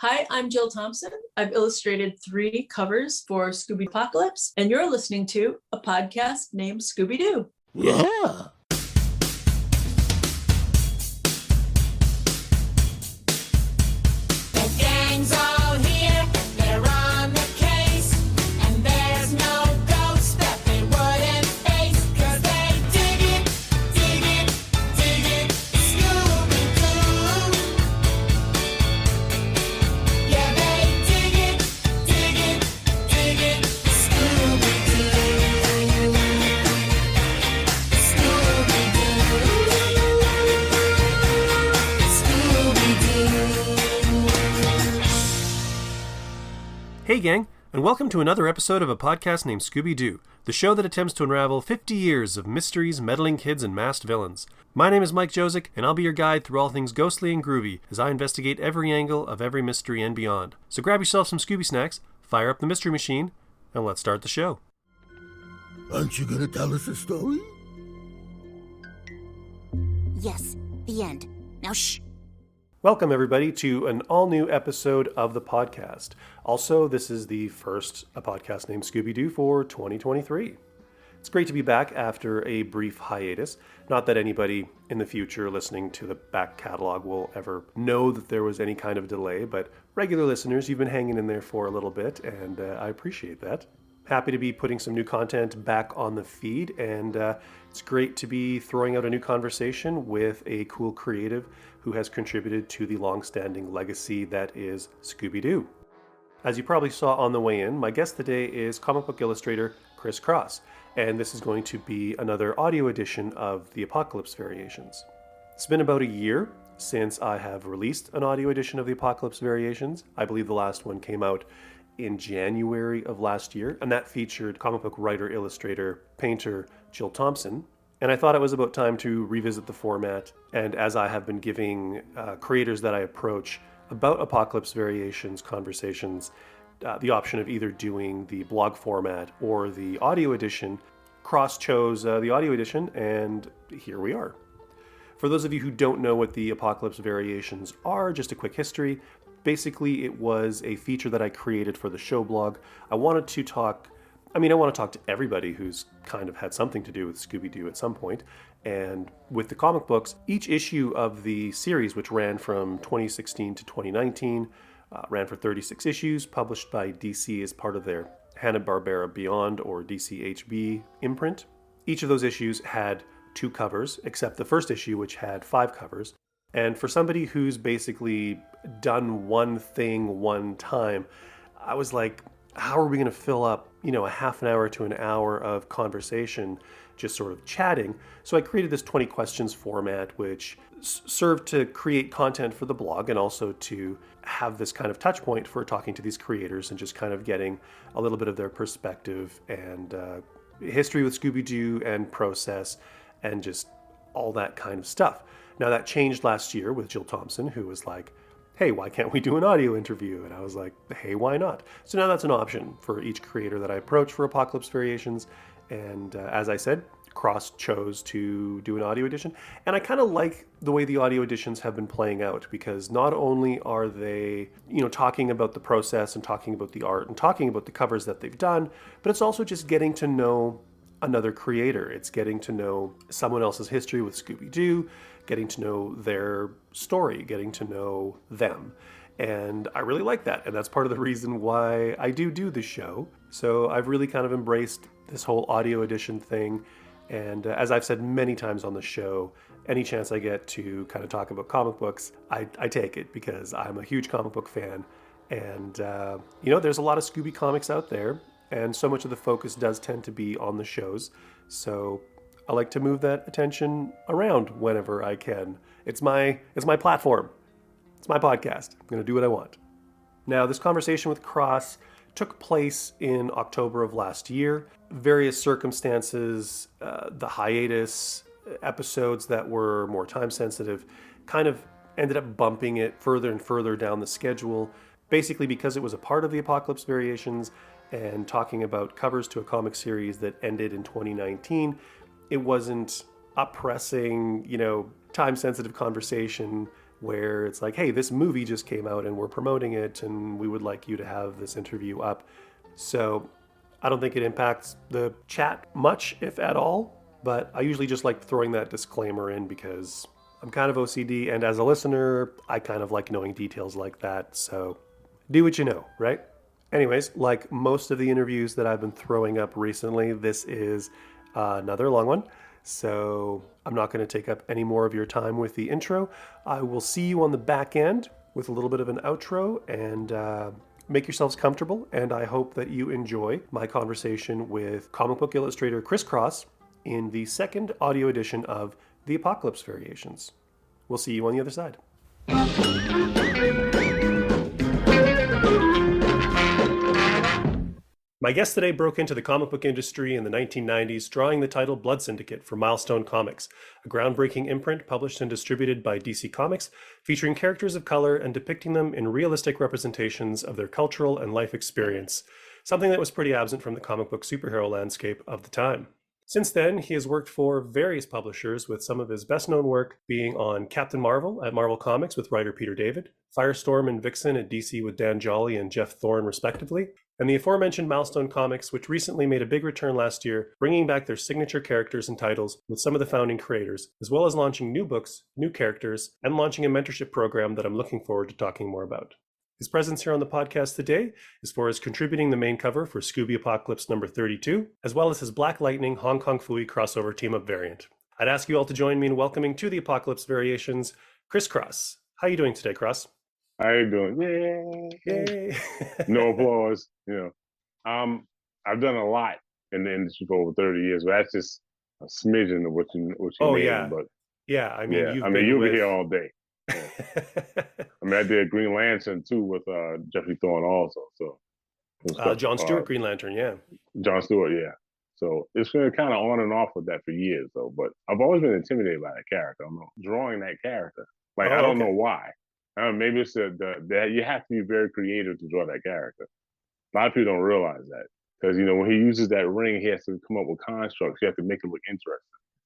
Hi, I'm Jill Thompson. I've illustrated 3 covers for Scooby Apocalypse, and you're listening to a podcast named Scooby-Doo. Yeah. The gang's all here, they're on the case, and there's no ghost that they wouldn't face, 'cause they dig it, Scooby-Doo. Yeah, they dig it, Scooby-Doo. Hey gang, and welcome to another episode of a podcast named Scooby-Doo, the show that attempts to unravel 50 years of mysteries, meddling kids, and masked villains. My name is Mike Josick, and I'll be your guide through all things ghostly and groovy as I investigate every angle of every mystery and beyond. So grab yourself some Scooby snacks, fire up the mystery machine, and let's start the show. Aren't you gonna tell us a story? Yes, the end. Now shh. Welcome everybody to an all-new episode of the podcast. Also, this is the first a podcast named Scooby-Doo for 2023. It's great to be back after a brief hiatus. Not that anybody in the future listening to the back catalog will ever know that there was any kind of delay, but regular listeners, you've been hanging in there for a little bit, and I appreciate that. Happy to be putting some new content back on the feed, and it's great to be throwing out a new conversation with a cool creative who has contributed to the long-standing legacy that is Scooby-Doo. As you probably saw on the way in, my guest today is comic book illustrator ChrisCross, and this is going to be another audio edition of the Apocalypse Variations. It's been about a year since I have released an audio edition of the Apocalypse Variations. I believe the last one came out in January of last year, and that featured comic book writer, illustrator, painter Jill Thompson. And I thought it was about time to revisit the format, and as I have been giving creators that I approach about Apocalypse Variations conversations the option of either doing the blog format or the audio edition, Cross chose the audio edition, and here we are. For those of you who don't know what the Apocalypse Variations are, just a quick history. Basically, it was a feature that I created for the show blog. I want to talk to everybody who's kind of had something to do with Scooby-Doo at some point. And with the comic books, each issue of the series, which ran from 2016 to 2019, ran for 36 issues, published by DC as part of their Hanna-Barbera Beyond or DCHB imprint. Each of those issues had 2 covers, except the first issue, which had 5 covers. And for somebody who's basically done one thing one time, I was like, how are we going to fill up, a half an hour to an hour of conversation, just sort of chatting? So I created this 20 questions format, which served to create content for the blog and also to have this kind of touch point for talking to these creators and just kind of getting a little bit of their perspective and history with Scooby-Doo and process and just all that kind of stuff. Now that changed last year with Jill Thompson, who was like, hey, why can't we do an audio interview? And I was like, hey, why not? So now that's an option for each creator that I approach for Apocalypse Variations. And as I said, Cross chose to do an audio edition. And I kind of like the way the audio editions have been playing out, because not only are they, talking about the process and talking about the art and talking about the covers that they've done, but it's also just getting to know another creator. It's getting to know someone else's history with Scooby-Doo, getting to know their story, getting to know them. And I really like that. And that's part of the reason why I do the show. So I've really kind of embraced this whole audio edition thing. And as I've said many times on the show, any chance I get to kind of talk about comic books, I take it, because I'm a huge comic book fan. And, there's a lot of Scooby comics out there. And so much of the focus does tend to be on the shows. So I like to move that attention around whenever I can. It's my platform. It's my podcast. I'm going to do what I want. Now, this conversation with Cross took place in October of last year. Various circumstances, the hiatus, episodes that were more time sensitive, kind of ended up bumping it further and further down the schedule, basically because it was a part of the Apocalypse Variations and talking about covers to a comic series that ended in 2019. It wasn't a pressing, time-sensitive conversation where it's like, hey, this movie just came out and we're promoting it and we would like you to have this interview up. So I don't think it impacts the chat much, if at all, but I usually just like throwing that disclaimer in because I'm kind of OCD, and as a listener, I kind of like knowing details like that, so do what you know, right? Anyways, like most of the interviews that I've been throwing up recently, this is another long one, so I'm not going to take up any more of your time with the intro. I will see you on the back end with a little bit of an outro, and make yourselves comfortable, and I hope that you enjoy my conversation with comic book illustrator ChrisCross in the second audio edition of the Apocalypse Variations. We'll see you on the other side. My guest today broke into the comic book industry in the 1990s, drawing the title Blood Syndicate for Milestone Comics, a groundbreaking imprint published and distributed by DC Comics, featuring characters of color and depicting them in realistic representations of their cultural and life experience, something that was pretty absent from the comic book superhero landscape of the time. Since then, he has worked for various publishers, with some of his best-known work being on Captain Marvel at Marvel Comics with writer Peter David, Firestorm and Vixen at DC with Dan Jolly and Jeff Thorne, respectively, and the aforementioned Milestone Comics, which recently made a big return last year, bringing back their signature characters and titles with some of the founding creators, as well as launching new books, new characters, and launching a mentorship program that I'm looking forward to talking more about. His presence here on the podcast today is for his contributing the main cover for Scooby Apocalypse number 32, as well as his Black Lightning Hong Kong Phooey crossover team-up variant. I'd ask you all to join me in welcoming to the Apocalypse Variations, ChrisCross. How are you doing today, Cross? How you doing? Yay! No applause. I've done a lot in the industry for over 30 years, but that's just a smidgen of what you Oh, named, yeah. But Yeah, I mean, yeah, you'll be here all day. Yeah. I did Green Lantern too with Jeffrey Thorne also. So John Stewart, Green Lantern, yeah. John Stewart, yeah. So it's been kind of on and off with that for years though. But I've always been intimidated by that character. I'm drawing that character. Like I don't know why. Maybe it's that you have to be very creative to draw that character. A lot of people don't realize that because when he uses that ring, he has to come up with constructs. You have to make it look interesting.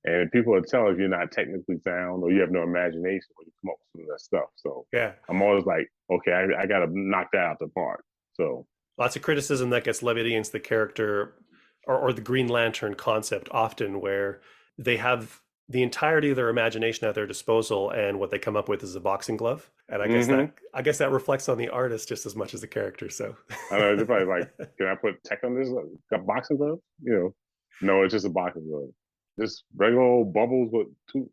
And people will tell if you're not technically sound or you have no imagination when you come up with some of that stuff. So yeah, I'm always like, okay, I got to knock that out the park. So lots of criticism that gets levied against the character or the Green Lantern concept often, where they have the entirety of their imagination at their disposal, and what they come up with is a boxing glove. And I guess that reflects on the artist just as much as the character. So I know they're probably like, can I put tech on this? Got boxing glove? No, it's just a boxing glove. Just regular old bubbles with two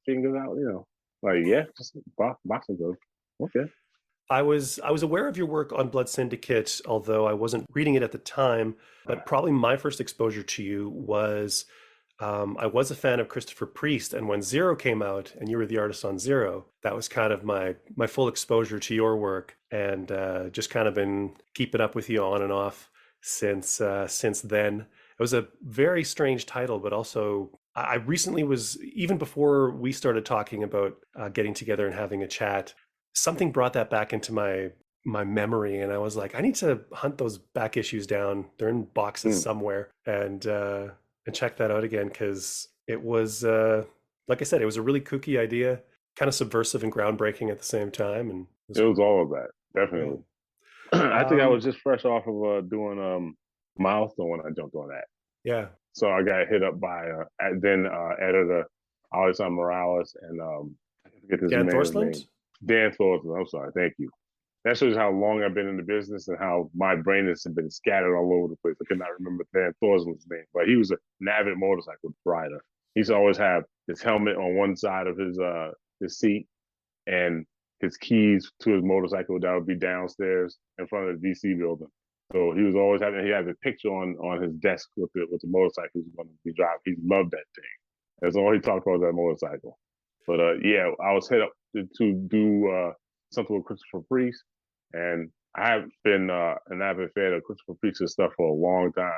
fingers out, like, yeah, just boxing glove. Okay. I was aware of your work on Blood Syndicate, although I wasn't reading it at the time. But probably my first exposure to you was I was a fan of Christopher Priest, and when Zero came out and you were the artist on Zero, that was kind of my full exposure to your work, and just kind of been keeping up with you on and off since then. It was a very strange title, but also I recently was, even before we started talking about getting together and having a chat, something brought that back into my memory, and I was like, I need to hunt those back issues down. They're in boxes somewhere, and check that out again, because it was, like I said, it was a really kooky idea, kind of subversive and groundbreaking at the same time. And it was all of that, definitely. I think I was just fresh off of doing Milestone when I jumped on that. Yeah. So I got hit up by then editor Alexander Morales and I forget his Dan name. Thorsland? Dan Thorsland. I'm sorry. Thank you. That shows how long I've been in the business and how my brain has been scattered all over the place. I could not remember Dan Thorsland's name, but he was an avid motorcycle rider. He used to always have his helmet on one side of his seat and his keys to his motorcycle that would be downstairs in front of the DC building. So he was always he had a picture on his desk with the motorcycle he was going to be driving. He loved that thing. That's all he talked about, that motorcycle. But yeah, I was hit up to do something with Christopher Priest, and I have been an avid fan of Christopher Priest's stuff for a long time.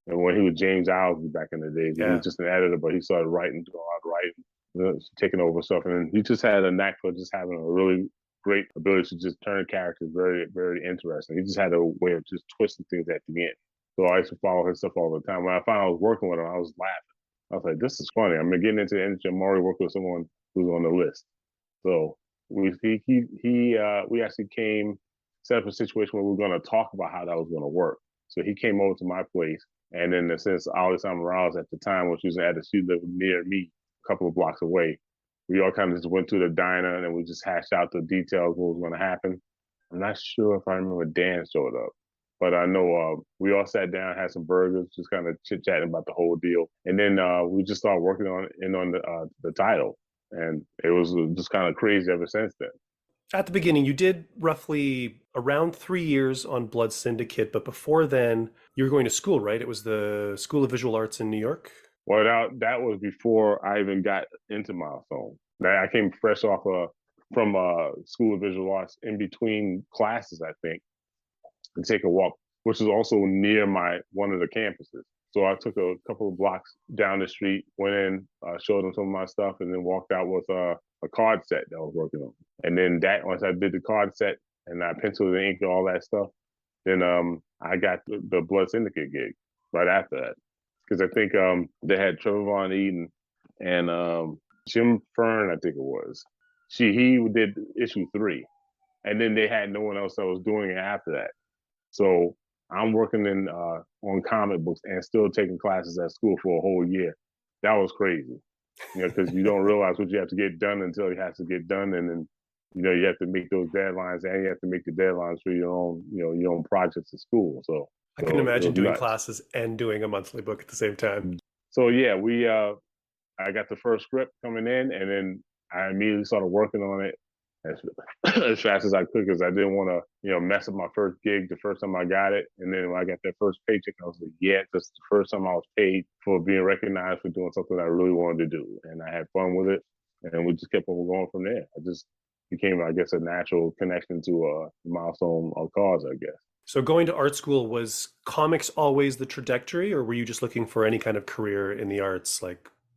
And when he was James Owsley back in the days, he was just an editor, but he started writing, doing a lot of writing, taking over stuff, and he just had a knack for just having a really great ability to just turn characters very, very interesting. He just had a way of just twisting things at the end. So I used to follow his stuff all the time. When I found I was working with him, I was laughing. I was like, this is funny. I'm getting into the industry. I'm already working with someone who's on the list. So we actually came set up a situation where we were going to talk about how that was going to work. So he came over to my place, and then since Alexander Morales at the time, which was at a she lived near me, a couple of blocks away, we all kind of just went to the diner and we just hashed out the details of what was going to happen. I'm not sure if I remember Dan showed up, but I know we all sat down, had some burgers, just kind of chit chatting about the whole deal, and then we just started working on the title, and it was just kind of crazy ever since then. At the beginning, you did roughly around 3 years on Blood Syndicate, but before then, you were going to school, right? It was the School of Visual Arts in New York? Well, that was before I even got into Milestone. I came fresh off from School of Visual Arts in between classes, I think, to take a walk, which is also near one of the campuses. So I took a couple of blocks down the street, went in, showed them some of my stuff, and then walked out with a card set that I was working on. And then once I did the card set and I penciled and inked all that stuff, then I got the Blood Syndicate gig right after that. Because I think they had Trevor Von Eden and Jim Fern, I think it was. He did issue 3. And then they had no one else that was doing it after that. So I'm working on comic books and still taking classes at school for a whole year. That was crazy. Because you don't realize what you have to get done until it has to get done. And then, you have to make those deadlines and you have to make the deadlines for your own projects at school. So I couldn't imagine doing classes and doing a monthly book at the same time. So yeah, I got the first script coming in, and then I immediately started working on it as fast as I could because I didn't want to, mess up my first gig the first time I got it. And then when I got that first paycheck, I was like, yeah, this is the first time I was paid for being recognized for doing something I really wanted to do. And I had fun with it. And we just kept on going from there. I just became, I guess, a natural connection to a milestone cause, I guess. So going to art school, was comics always the trajectory, or were you just looking for any kind of career in the arts?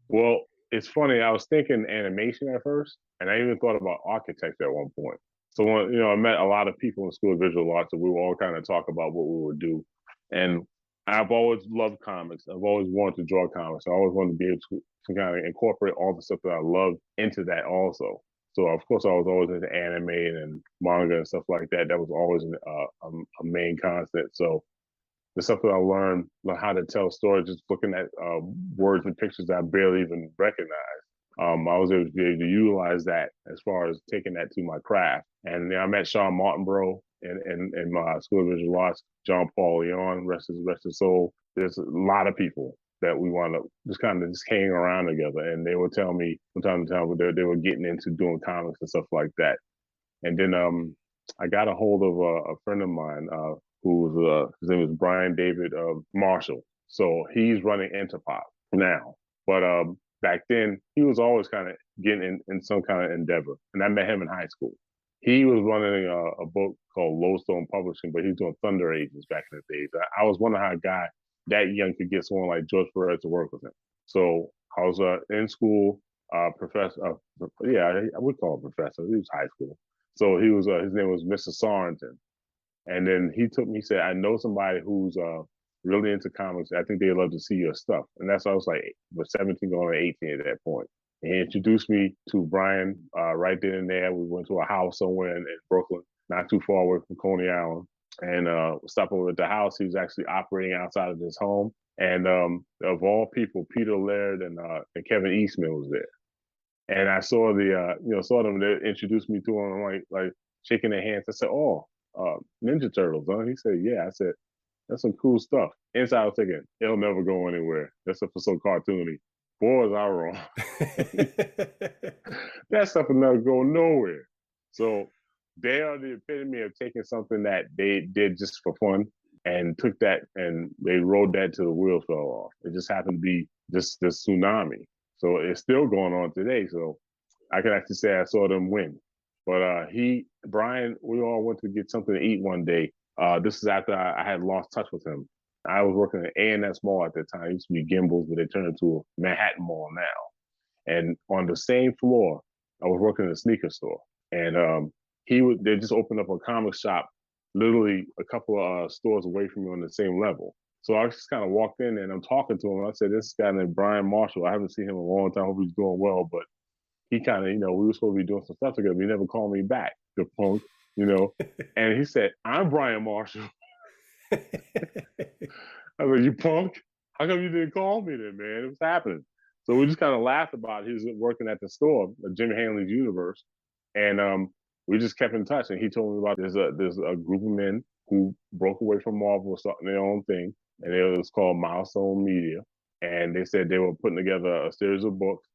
Well, it's funny. I was thinking animation at first, and I even thought about architecture at one point. So when, I met a lot of people in School of Visual Arts, and we would all kind of talk about what we would do. And I've always loved comics. I've always wanted to draw comics. I always wanted to be able to kind of incorporate all the stuff that I love into that also. So of course I was always into anime and manga and stuff like that. That was always a main constant. So the stuff that I learned how to tell stories, just looking at words and pictures that I barely even recognize. I was able to be able to utilize that as far as taking that to my craft. And I met Sean Martinborough in my School of Visual Arts, John Paul Leon, rest his soul. There's a lot of people that we wound up just kind of hanging around together. And they would tell me from time to time they were getting into doing comics and stuff like that. And then I got a hold of a friend of mine who was, his name was Brian David Marshall. So he's running Interpop now. But back then, he was always kind of getting in some kind of endeavor. And I met him in high school. He was running a book called Lodestone Publishing, but he was doing Thunder Agents back in the days. I was wondering how a guy that young could get someone like George Perez to work with him. So I was in school, professor. I would call him professor. He was high school. So he was. His name was Mr. Sorensen. And then he said, I know somebody who's really into comics. I think they'd love to see your stuff. And that's why I was like, was 17 going to 18 at that point. And he introduced me to Brian right then and there. We went to a house somewhere in Brooklyn, not too far away from Coney Island. And stopping over at the house, he was actually operating outside of his home. And of all people, Peter Laird and Kevin Eastman was there. And I saw saw them. They introduced me to them, like shaking their hands. I said, "Oh, Ninja Turtles, huh?" He said, "Yeah." I said, "That's some cool stuff." Inside, I was thinking, it'll never go anywhere. That's for so cartoony. Boy, was I wrong. That stuff will never go nowhere. So they are the epitome of taking something that they did just for fun and took that and they rode that till the wheels fell off. It just happened to be this tsunami. So it's still going on today. So I can actually say I saw them win. But Brian, we all went to get something to eat one day. This is after I had lost touch with him. I was working at A&S Mall at that time. It used to be Gimbals, but they turned into a Manhattan Mall now. And on the same floor, I was working in a sneaker store. And they just opened up a comic shop literally a couple of stores away from me on the same level. So I just kind of walked in and I'm talking to him. And I said, "This guy named Brian Marshall. I haven't seen him in a long time. I hope he's doing well." But he kind of, we were supposed to be doing some stuff together. He never called me back, the punk, you know. And he said, I'm Brian Marshall. I was like, you punk? How come you didn't call me then, man? It was happening. So we just kind of laughed about it. He was working at the store, Jim Hanley's Universe. And we just kept in touch. And he told me about there's a group of men who broke away from Marvel, starting their own thing. And it was called Milestone Media. And they said they were putting together a series of books,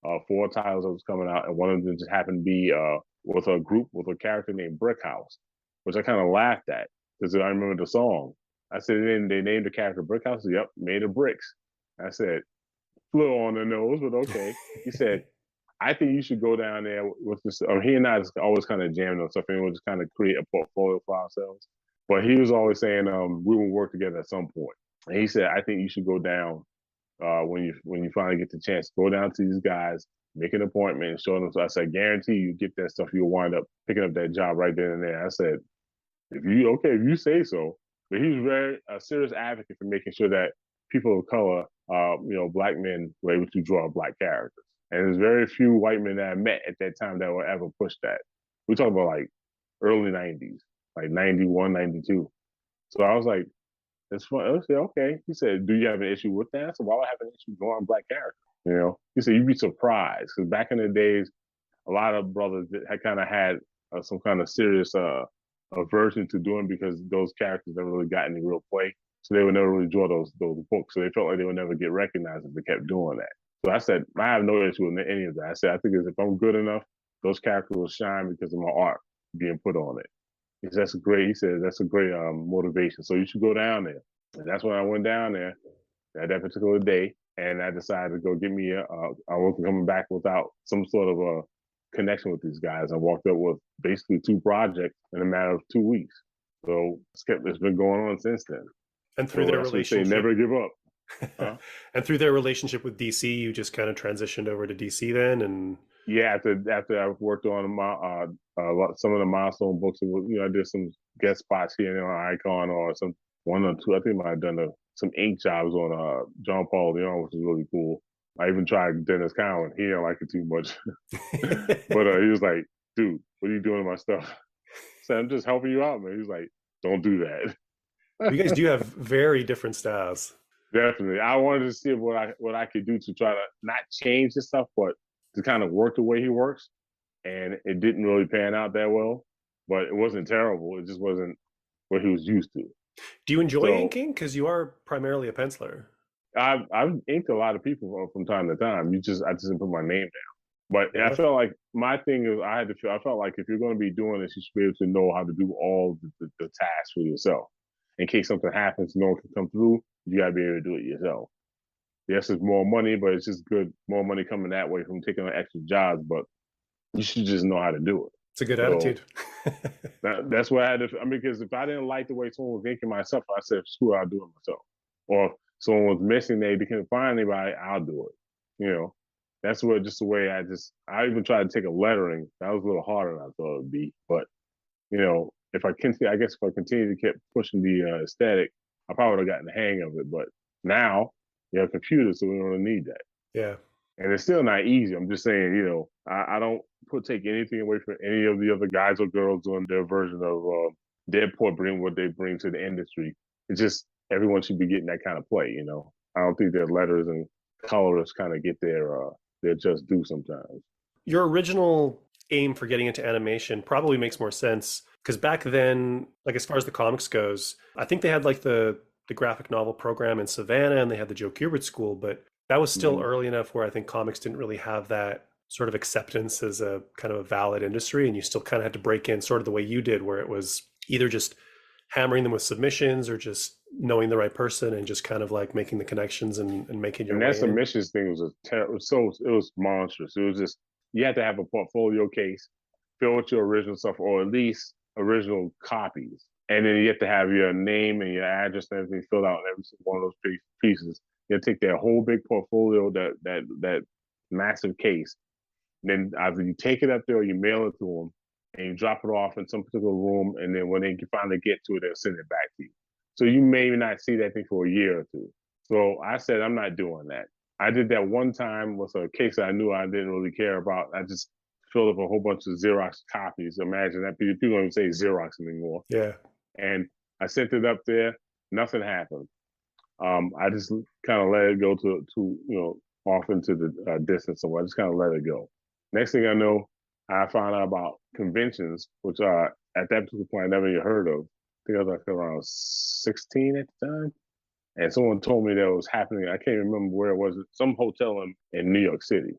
4 titles that was coming out. And one of them just happened to be with a group with a character named Brick House, which I kind of laughed at because I remember the song. I said, then they named the character Brick House. Yep, made of bricks. I said, flew on the nose, but okay. He said, I think you should go down there with this. He and I just always kind of jamming on stuff, and we'll just kind of create a portfolio for ourselves. But he was always saying we will work together at some point. And he said, I think you should go down when you finally get the chance. Go down to these guys, make an appointment, and show them. So I said, guarantee you get that stuff, you'll wind up picking up that job right then and there. I said, if you say so. But he was a serious advocate for making sure that people of color, Black men were able to draw Black characters. And there's very few white men that I met at that time that would ever push that. We talk about like early 90s, like 91, 92. So I was like, that's fun. I said, okay. He said, do you have an issue with that? I said, why would I have an issue drawing Black characters? He said, you'd be surprised. Because back in the days, a lot of brothers had kind of had some kind of serious aversion to doing because those characters never really got any real play. So they would never really draw those books. So they felt like they would never get recognized if they kept doing that. So I said, I have no issue with any of that. I said, I think if I'm good enough, those characters will shine because of my art being put on it. He said, that's a great motivation. So you should go down there. And that's when I went down there that particular day. And I decided to go get me I wasn't coming back without some sort of a connection with these guys. I walked up with basically 2 projects in a matter of 2 weeks. So it's been going on since then. And through their relationship, never give up. And through their relationship with DC, you just kind of transitioned over to DC then, and yeah, after I worked on my some of the milestone books, I did some guest spots here on Icon or some 1 or 2. I think I might have done some ink jobs on John Paul Leon, which is really cool. I even tried Dennis Cowan. He didn't like it too much, but he was like, "Dude, what are you doing to my stuff?" I said, "I'm just helping you out, man." He was like, "Don't do that." You guys do have very different styles. Definitely. I wanted to see what I could do to try to not change the stuff, but to kind of work the way he works. And it didn't really pan out that well, but it wasn't terrible. It just wasn't what he was used to. Do you enjoy inking? Because you are primarily a penciler. I've inked a lot of people from time to time. I just didn't put my name down. But yeah. I felt like my thing is I felt like if you're going to be doing this, you should be able to know how to do all the tasks for yourself. In case something happens, no one can come through, you got to be able to do it yourself. Yes, it's more money, but it's just good, more money coming that way from taking on extra jobs, but you should just know how to do it. It's a good attitude. That's what I had to, because if I didn't like the way someone was inking myself, I said, screw it, I'll do it myself. Or if someone was missing, they couldn't find anybody, I'll do it. That's just the way I even tried to take a lettering. That was a little harder than I thought it would be. But, if I continue to keep pushing the aesthetic, I probably would have gotten the hang of it. But now you have computers, so we don't really need that. Yeah. And it's still not easy. I'm just saying, I don't take anything away from any of the other guys or girls doing their version of Deadpool, bring what they bring to the industry. It's just everyone should be getting that kind of play. I don't think their letters and colorists kind of get their just due sometimes. Your original aim for getting into animation probably makes more sense because back then, like as far as the comics goes, I think they had like the graphic novel program in Savannah and they had the Joe Kubert School, but that was still early enough where I think comics didn't really have that sort of acceptance as a kind of a valid industry, and you still kind of had to break in sort of the way you did, where it was either just hammering them with submissions or just knowing the right person and just kind of like making the connections and making your way. And that submissions thing was it was monstrous. It was just, you had to have a portfolio case, fill with your original stuff, or at least original copies. And then you have to have your name and your address and everything filled out in every single one of those pieces. You have to take that whole big portfolio, that massive case. And then either you take it up there or you mail it to them and you drop it off in some particular room. And then when they finally get to it, they'll send it back to you. So you may not see that thing for a year or two. So I said, I'm not doing that. I did that one time with a case that I knew I didn't really care about. I just filled up a whole bunch of Xerox copies. Imagine that. People don't even say Xerox anymore. Yeah. And I sent it up there. Nothing happened. I just kind of let it go to off into the distance somewhere. I just kind of let it go. Next thing I know, I found out about conventions, which at that particular point I never even heard of. I think I was like around 16 at the time. And someone told me that it was happening. I can't remember where it was. Some hotel in New York City.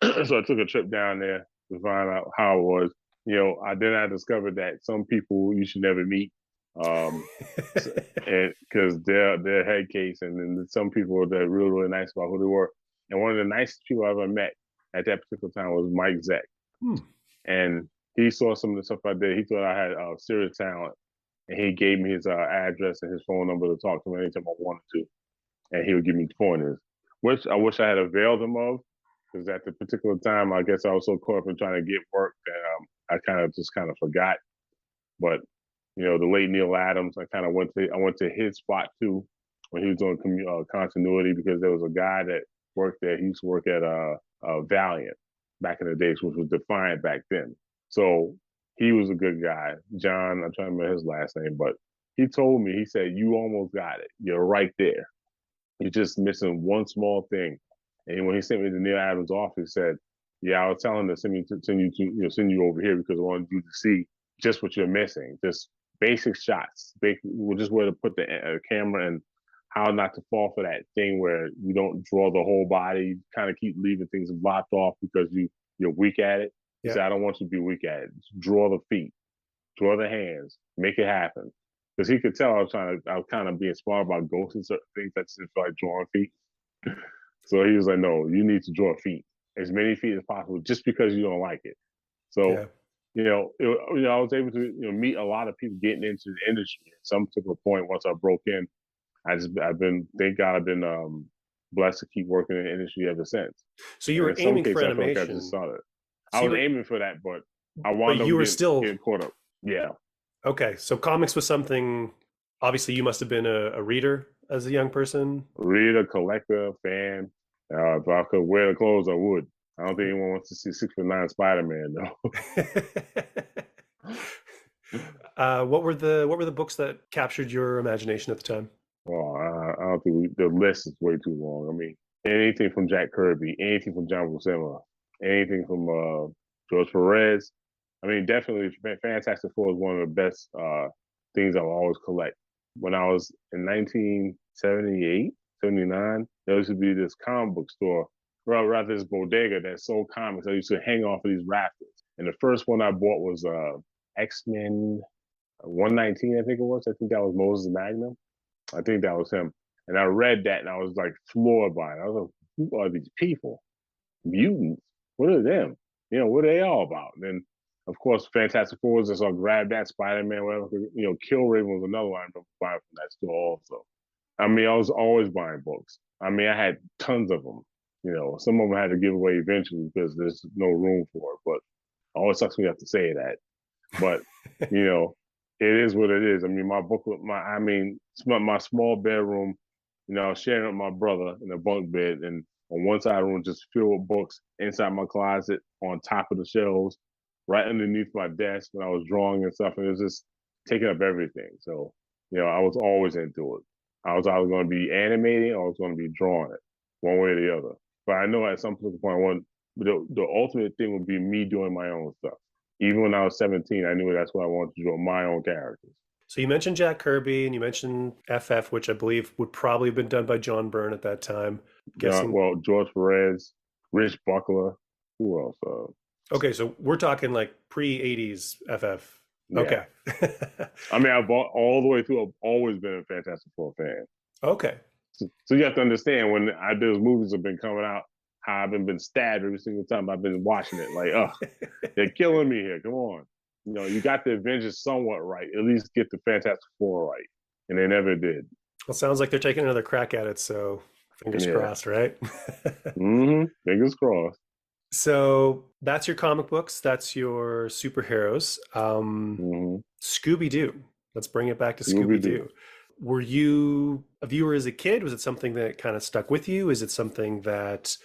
So I took a trip down there to find out how it was. I discovered that some people you should never meet, and because they're head case, and then some people that are really, really nice about who they were. And one of the nicest people I ever met at that particular time was Mike Zeck. And he saw some of the stuff I did. He thought I had serious talent, and he gave me his address and his phone number to talk to him anytime I wanted to, and he would give me pointers, which I wish I had availed him of. Because at the particular time, I guess I was so caught up in trying to get work that I kind of forgot. But the late Neil Adams, I went to his spot too when he was doing continuity, because there was a guy that worked there. He used to work at Valiant back in the days, which was Defiant back then. So he was a good guy. John, I'm trying to remember his last name, but he told me, he said, "You almost got it. You're right there. You're just missing one small thing." And when he sent me to Neil Adams' office, he said, "Yeah, I was telling him to send you over here because I wanted you to see just what you're missing, just basic shots, just where to put the camera and how not to fall for that thing where you don't draw the whole body, you kind of keep leaving things blocked off because you're weak at it." He said, "I don't want you to be weak at it. Just draw the feet, draw the hands, make it happen." Because he could tell I was kind of being smart about ghosts and certain things. I just didn't feel like drawing feet. So he was like, "No, you need to draw feet, as many feet as possible, just because you don't like it." So, I was able to meet a lot of people getting into the industry. At some particular point, once I broke in, thank God, I've been blessed to keep working in the industry ever since. So you were aiming for animation. I just started. I was aiming for that, but I wound up getting caught up. Yeah. Okay, so comics was something. Obviously, you must have been a reader as a young person. Reader, collector, fan. If I could wear the clothes, I would. I don't think anyone wants to see 6'9" Spider-Man though. What were the books that captured your imagination at the time? Well, I don't think the list is way too long. I mean, anything from Jack Kirby, anything from John Buscema, anything from George Perez. I mean, definitely Fantastic Four is one of the best things I'll always collect. When I was in 1978, 79, there used to be this comic book store, or rather this bodega that sold comics. I used to hang off of these rafters. And the first one I bought was X-Men 119, I think it was. I think that was Moses Magnum. I think that was him. And I read that and I was like floored by it. I was like, who are these people? Mutants? What are them? What are they all about? And then, of course, Fantastic Four was just grab that, Spider-Man, whatever. Killraven was another one I remember buying from that store also. I mean, I was always buying books. I mean, I had tons of them. Some of them I had to give away eventually because there's no room for it. But it always sucks when you have to say that. But, it is what it is. I mean, my small bedroom, I was sharing with my brother in a bunk bed, and on one side of the room just filled with books, inside my closet, on top of the shelves, right underneath my desk when I was drawing and stuff, and it was just taking up everything. So, I was always into it. I was either going to be animating or I was going to be drawing it, one way or the other. But I know at some point, the ultimate thing would be me doing my own stuff. Even when I was 17, I knew that's what I wanted to draw, my own characters. So you mentioned Jack Kirby and you mentioned FF, which I believe would probably have been done by John Byrne at that time. Well, George Perez, Rich Buckler, who else? Okay, so we're talking like pre-80s FF. Yeah. Okay. I mean, I've all the way through, I've always been a Fantastic Four fan. Okay. So you have to understand, when those movies have been coming out, how I've been stabbed every single time I've been watching it. Like, they're killing me here. Come on. You got the Avengers somewhat right. At least get the Fantastic Four right. And they never did. Well, sounds like they're taking another crack at it, so fingers crossed, right? Fingers crossed. So that's your comic books. That's your superheroes. Scooby-Doo. Let's bring it back to Scooby-Doo. were you a viewer as a kid? Was it something that kind of stuck with you? Is it something that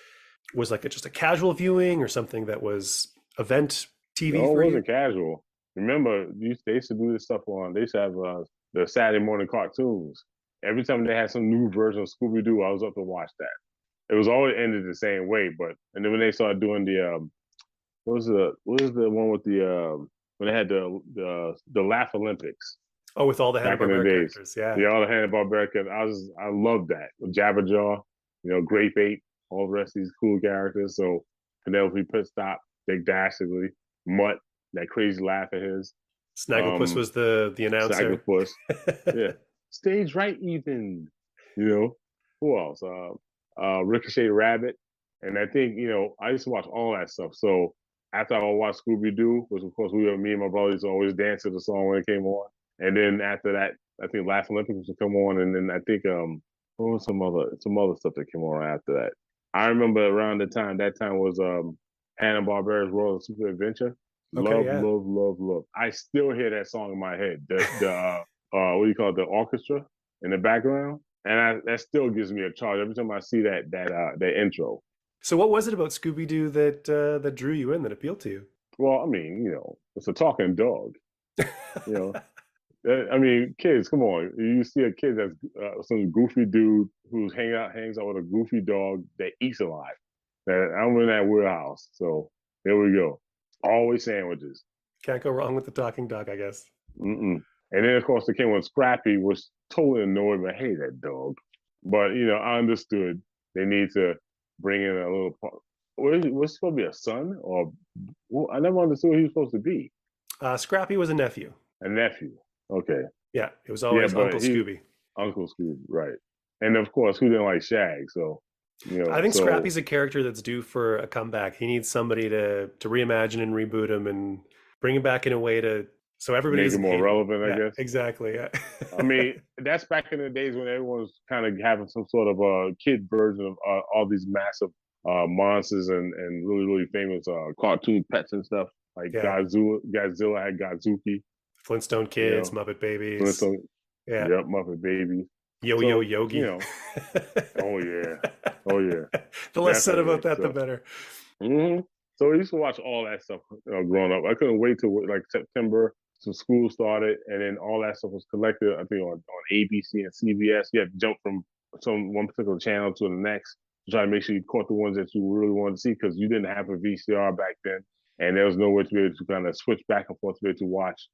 was like just a casual viewing or something that was event TV No, it for you? wasn't casual. Remember, they used to do this stuff on. They used to have the Saturday morning cartoons. Every time they had some new version of Scooby-Doo, I was up to watch that. It was always ended the same way, but and then when they started doing the what was the one with the when they had the Laugh Olympics Oh, with all the back in the Hanna-Barbera days. characters, yeah. Yeah, all the Hanna-Barbera characters. I loved that. Jabberjaw, Grape Ape, all the rest of these cool characters. So Penelope Pitstop, Big Dastardly, Mutt, that crazy laugh of his. Snagglepuss was the announcer. Snagglepuss. Yeah. Stage right even. Who else? Ricochet Rabbit. And I think, I used to watch all that stuff. So after I watched Scooby-Doo, which of course me and my brother used to always dance to the song when it came on. And then after that, I think Laugh Olympics would come on. And then I think what was some other stuff that came on after that. I remember around that time was Hanna-Barbera's World of Super Adventure. Okay, yeah. Love. I still hear that song in my head. The what do you call it? The orchestra in the background. And that still gives me a charge every time I see that intro. So what was it about Scooby-Doo that drew you in, that appealed to you? Well, I mean, it's a talking dog. I mean, kids, come on. You see a kid that's some goofy dude who hangs out with a goofy dog that eats a lot. I'm in that warehouse. So there we go. Always sandwiches. Can't go wrong with the talking dog, I guess. Mm-mm. And then, of course, the came when Scrappy was totally annoyed, but hey, that dog. But, I understood they need to bring in a little part. Was supposed to be a son? I never understood who he was supposed to be. Scrappy was a nephew. A nephew. Okay. Yeah, it was always Uncle Scooby. Uncle Scooby, right. And, of course, who didn't like Shag? So, I think Scrappy's a character that's due for a comeback. He needs somebody to reimagine and reboot him and bring him back in a way so everybody make it more relevant, I guess. Exactly. Yeah. I mean, that's back in the days when everyone was kind of having some sort of a kid version of all these massive monsters and really, really famous cartoon pets and stuff. Like Godzilla had Godzuki. Flintstone Kids, Muppet Babies. Yep, Muppet Babies. Yo Yogi. Oh yeah. The less said about that, the better. Mm-hmm. So I used to watch all that stuff growing up. I couldn't wait till like September, so school started, and then all that stuff was collected. I think on ABC and CBS. You had to jump from one particular channel to the next to try to make sure you caught the ones that you really wanted to see, because you didn't have a VCR back then, and there was no way to be able to kind of switch back and forth to be able to watch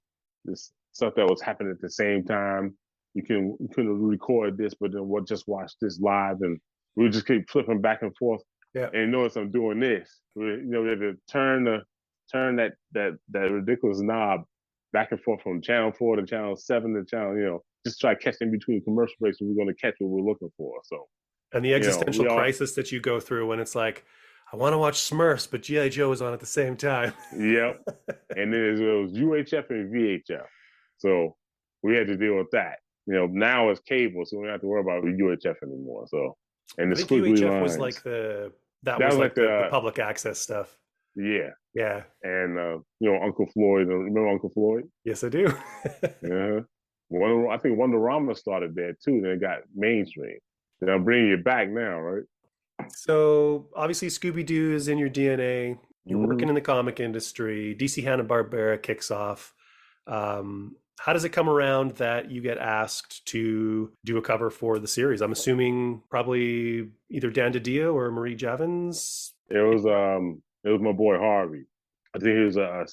this stuff that was happening at the same time. You couldn't record this, but then just watch this live, and we would just keep flipping back and forth. Yeah. And notice I'm doing this. We had to turn that ridiculous knob back and forth from channel 4 to channel 7 to channel, just try to catch in between commercial breaks, so we're going to catch what we're looking for. So, and the existential crisis that you go through when it's like, I want to watch Smurfs, but G.I. Joe is on at the same time. Yep. And then it was UHF and VHF. So we had to deal with that. Now it's cable, so we don't have to worry about UHF anymore. So, and the UHF lines was like the public access stuff. Yeah. Yeah. And Uncle Floyd. Remember Uncle Floyd? Yes, I do. Yeah. I think Wonderama started there too. Then it got mainstream. Then I'm bringing it back now, right? So obviously Scooby-Doo is in your DNA. You're working in the comic industry. DC Hanna-Barbera kicks off. How does it come around that you get asked to do a cover for the series? I'm assuming probably either Dan DiDio or Marie Javins. It was my boy Harvey. I think he was an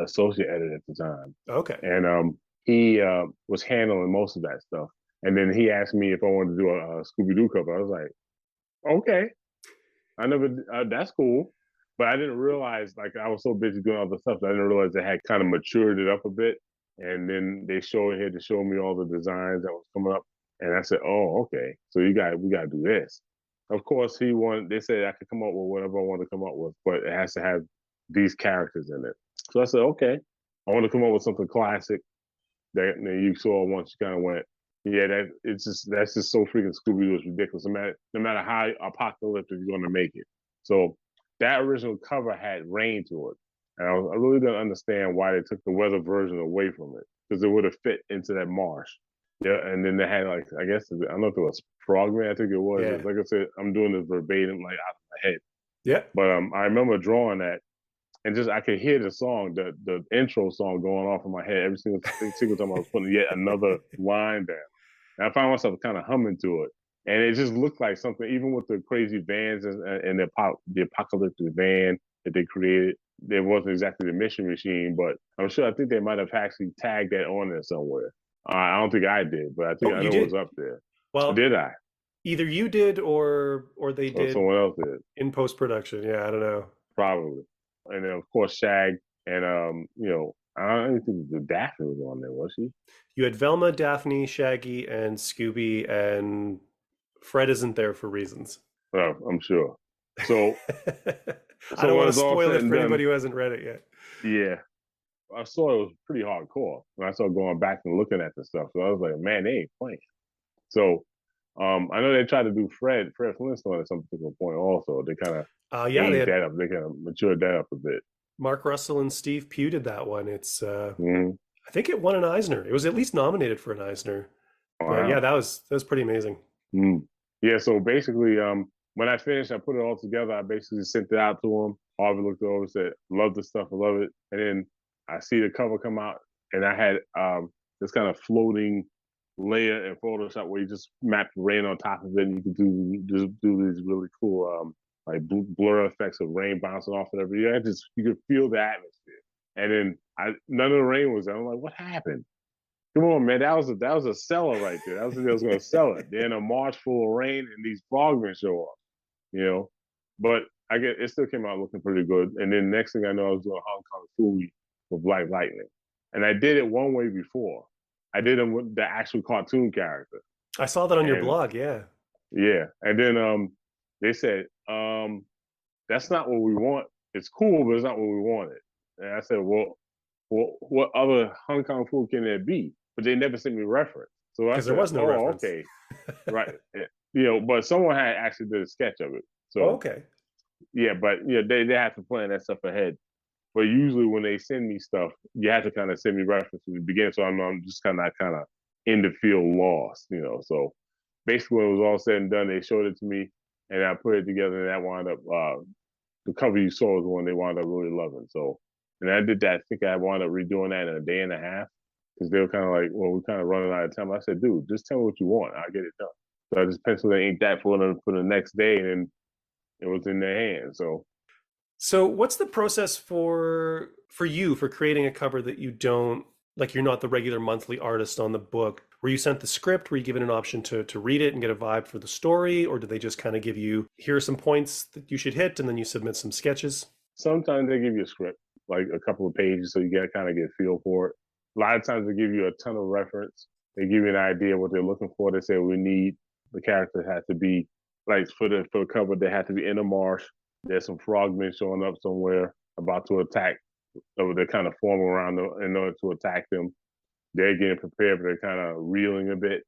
associate editor at the time. Okay. And he was handling most of that stuff. And then he asked me if I wanted to do a Scooby-Doo cover. I was like, okay. That's cool. But I didn't realize, like, I was so busy doing other stuff that I didn't realize they had kind of matured it up a bit. And then they had to show me all the designs that was coming up. And I said, oh, okay. So we got to do this. Of course, they said I could come up with whatever I want to come up with, but it has to have these characters in it. So I said, okay, I want to come up with something classic that you saw once you kind of went, yeah, that's just so freaking Scooby-Doo. It's ridiculous. No matter how apocalyptic you're going to make it. So that original cover had rain to it. And I really didn't understand why they took the weather version away from it, because it would have fit into that marsh. Yeah, and then they had like I guess I don't know if it was Frogman. I think it was. Yeah. Like I said, I'm doing this verbatim like out of my head, Yeah. but I remember drawing that, and just I could hear the song, the intro song going off in my head every single time I was putting yet another line down. And I found myself kind of humming to it, and it just looked like something. Even with the crazy vans and the apocalyptic van that they created, it wasn't exactly the mission machine, but I'm sure I think they might have actually tagged that on there somewhere. I don't think I did, but I think Oh, I you know it was did. up there. Well, Did I? either you did or they Or did someone else did? in post production. Yeah, I don't know. Probably. And then of course Shag and I don't even think the Daphne was on there, was she? You had Velma, Daphne, Shaggy, and Scooby, and Fred isn't there for reasons. Oh, I'm sure. So I don't when want to it's all spoil said it and for done, anybody who hasn't read it yet. yeah, I saw it was pretty hardcore when I started going back and looking at the stuff. So I was like, man, they ain't playing. So I know they tried to do Fred Flintstone at some particular point also. They kind of Yeah, they aged had that up. They kind of matured that up a bit. Mark Russell and Steve Pugh did that one. It's Mhm. I think it won an Eisner. It was at least nominated for an Eisner. But Wow. yeah, that was pretty amazing. Yeah, so basically, when I finished, I put it all together. I basically sent it out to him. Harvey looked over and said, love the stuff, I love it. And then I see the cover come out, and I had this kind of floating layer in Photoshop where you just map the rain on top of it, and you can do these really cool like blur effects of rain bouncing off and everything. You could feel the atmosphere. And then none of the rain was there. I'm like, what happened? Come on, man, that was a seller right there. That was going to sell it. Then a march full of rain and these frogmen show up, you know. But I get it still came out looking pretty good. And then next thing I know, I was doing Hong Kong Phooey with Black Lightning, and I did it one way before. I did them with the actual cartoon character. I saw that on your And- blog. Yeah. Yeah, and then they said that's not what we want. It's cool, but it's not what we wanted. And I said, well, what other Hong Kong food can there be? But they never sent me a reference. So I 'Cause said, there was no reference. okay, right. Yeah. But someone had actually did a sketch of it. So Okay. yeah, but they have to plan that stuff ahead. But usually when they send me stuff, you have to kind of send me references at the beginning, so I'm just kind of in the field lost, So basically, when it was all said and done, they showed it to me, and I put it together, and that wound up the cover you saw was the one they wound up really loving. So, and I did that. I think I wound up redoing that in a day and a half because they were kind of like, well, we're kind of running out of time. I said, dude, just tell me what you want, I'll get it done. So I just penciled and inked that for the next day, and then it was in their hands. So what's the process for you for creating a cover that you don't like? You're not the regular monthly artist on the book. Were you sent the script? Were you given an option to read it and get a vibe for the story? Or did they just kind of give you, here are some points that you should hit, and then you submit some sketches? Sometimes they give you a script, like a couple of pages, so you get kind of get a feel for it. A lot of times they give you a ton of reference. They give you an idea of what they're looking for. They say we need the character had to be like for the cover. They had to be in a marsh. There's some frogmen showing up somewhere about to attack. So they're kind of forming around them in order to attack them. They're getting prepared, but they're kind of reeling a bit.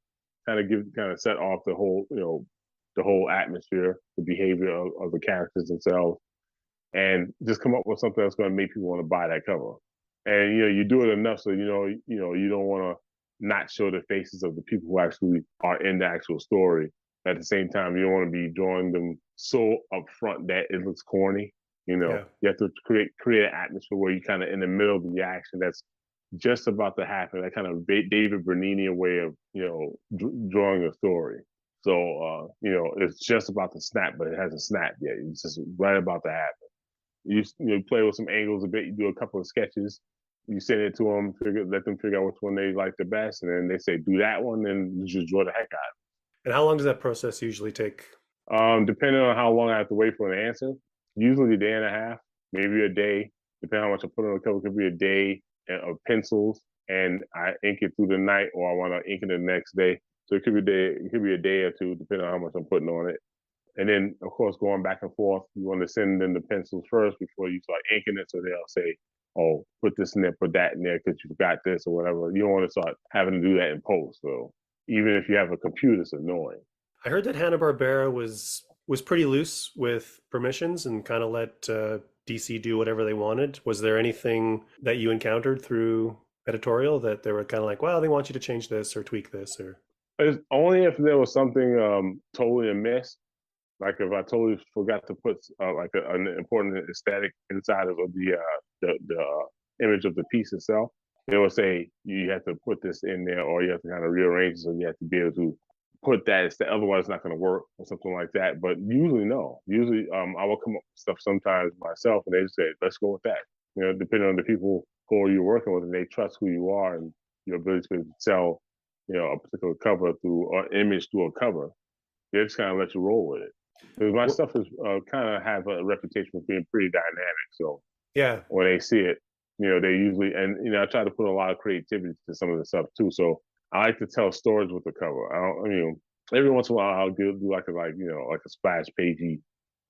Kind of set off the whole the whole atmosphere, the behavior of the characters themselves, and just come up with something that's going to make people want to buy that cover. And you do it enough so you don't want to not show the faces of the people who actually are in the actual story. At the same time, you don't want to be drawing them so upfront that it looks corny. Yeah. You have to create an atmosphere where you're kind of in the middle of the action that's just about to happen. That kind of David Bernini way of drawing a story. So it's just about to snap, but it hasn't snapped yet. It's just right about to happen. You play with some angles a bit. You do a couple of sketches. You send it to them, let them figure out which one they like the best, and then they say do that one, and you just draw the heck out of it. And how long does that process usually take? Depending on how long I have to wait for an answer, usually a day and a half, maybe a day. Depending on how much I put on the cover, it could be a day of pencils, and I ink it through the night, or I want to ink it the next day. So it could be a day or two, depending on how much I'm putting on it. And then, of course, going back and forth, you want to send them the pencils first before you start inking it, so they'll say, oh, put this in there, put that in there, because you forgot this or whatever. You don't want to start having to do that in post. So even if you have a computer, it's annoying. I heard that Hanna-Barbera was pretty loose with permissions and kind of let DC do whatever they wanted. Was there anything that you encountered through editorial that they were kind of like, well, they want you to change this or tweak this or. It's only if there was something totally amiss. Like if I totally forgot to put an important aesthetic inside of the image of the piece itself, they will say you have to put this in there, or you have to kind of rearrange it, so you have to be able to put that instead. Otherwise, it's not going to work or something like that. But usually, no. Usually, I will come up with stuff sometimes myself, and they just say, "Let's go with that." You know, depending on the people who you're working with, and they trust who you are and your ability to sell, you know, a particular cover through or image through a cover. They just kind of let you roll with it. Because my stuff is kind of have a reputation for being pretty dynamic. So Yeah. when they see it, you know, they usually, and, you know, I try to put a lot of creativity to some of the stuff too. So I like to tell stories with the cover. I mean, every once in a while I'll do like a splash pagey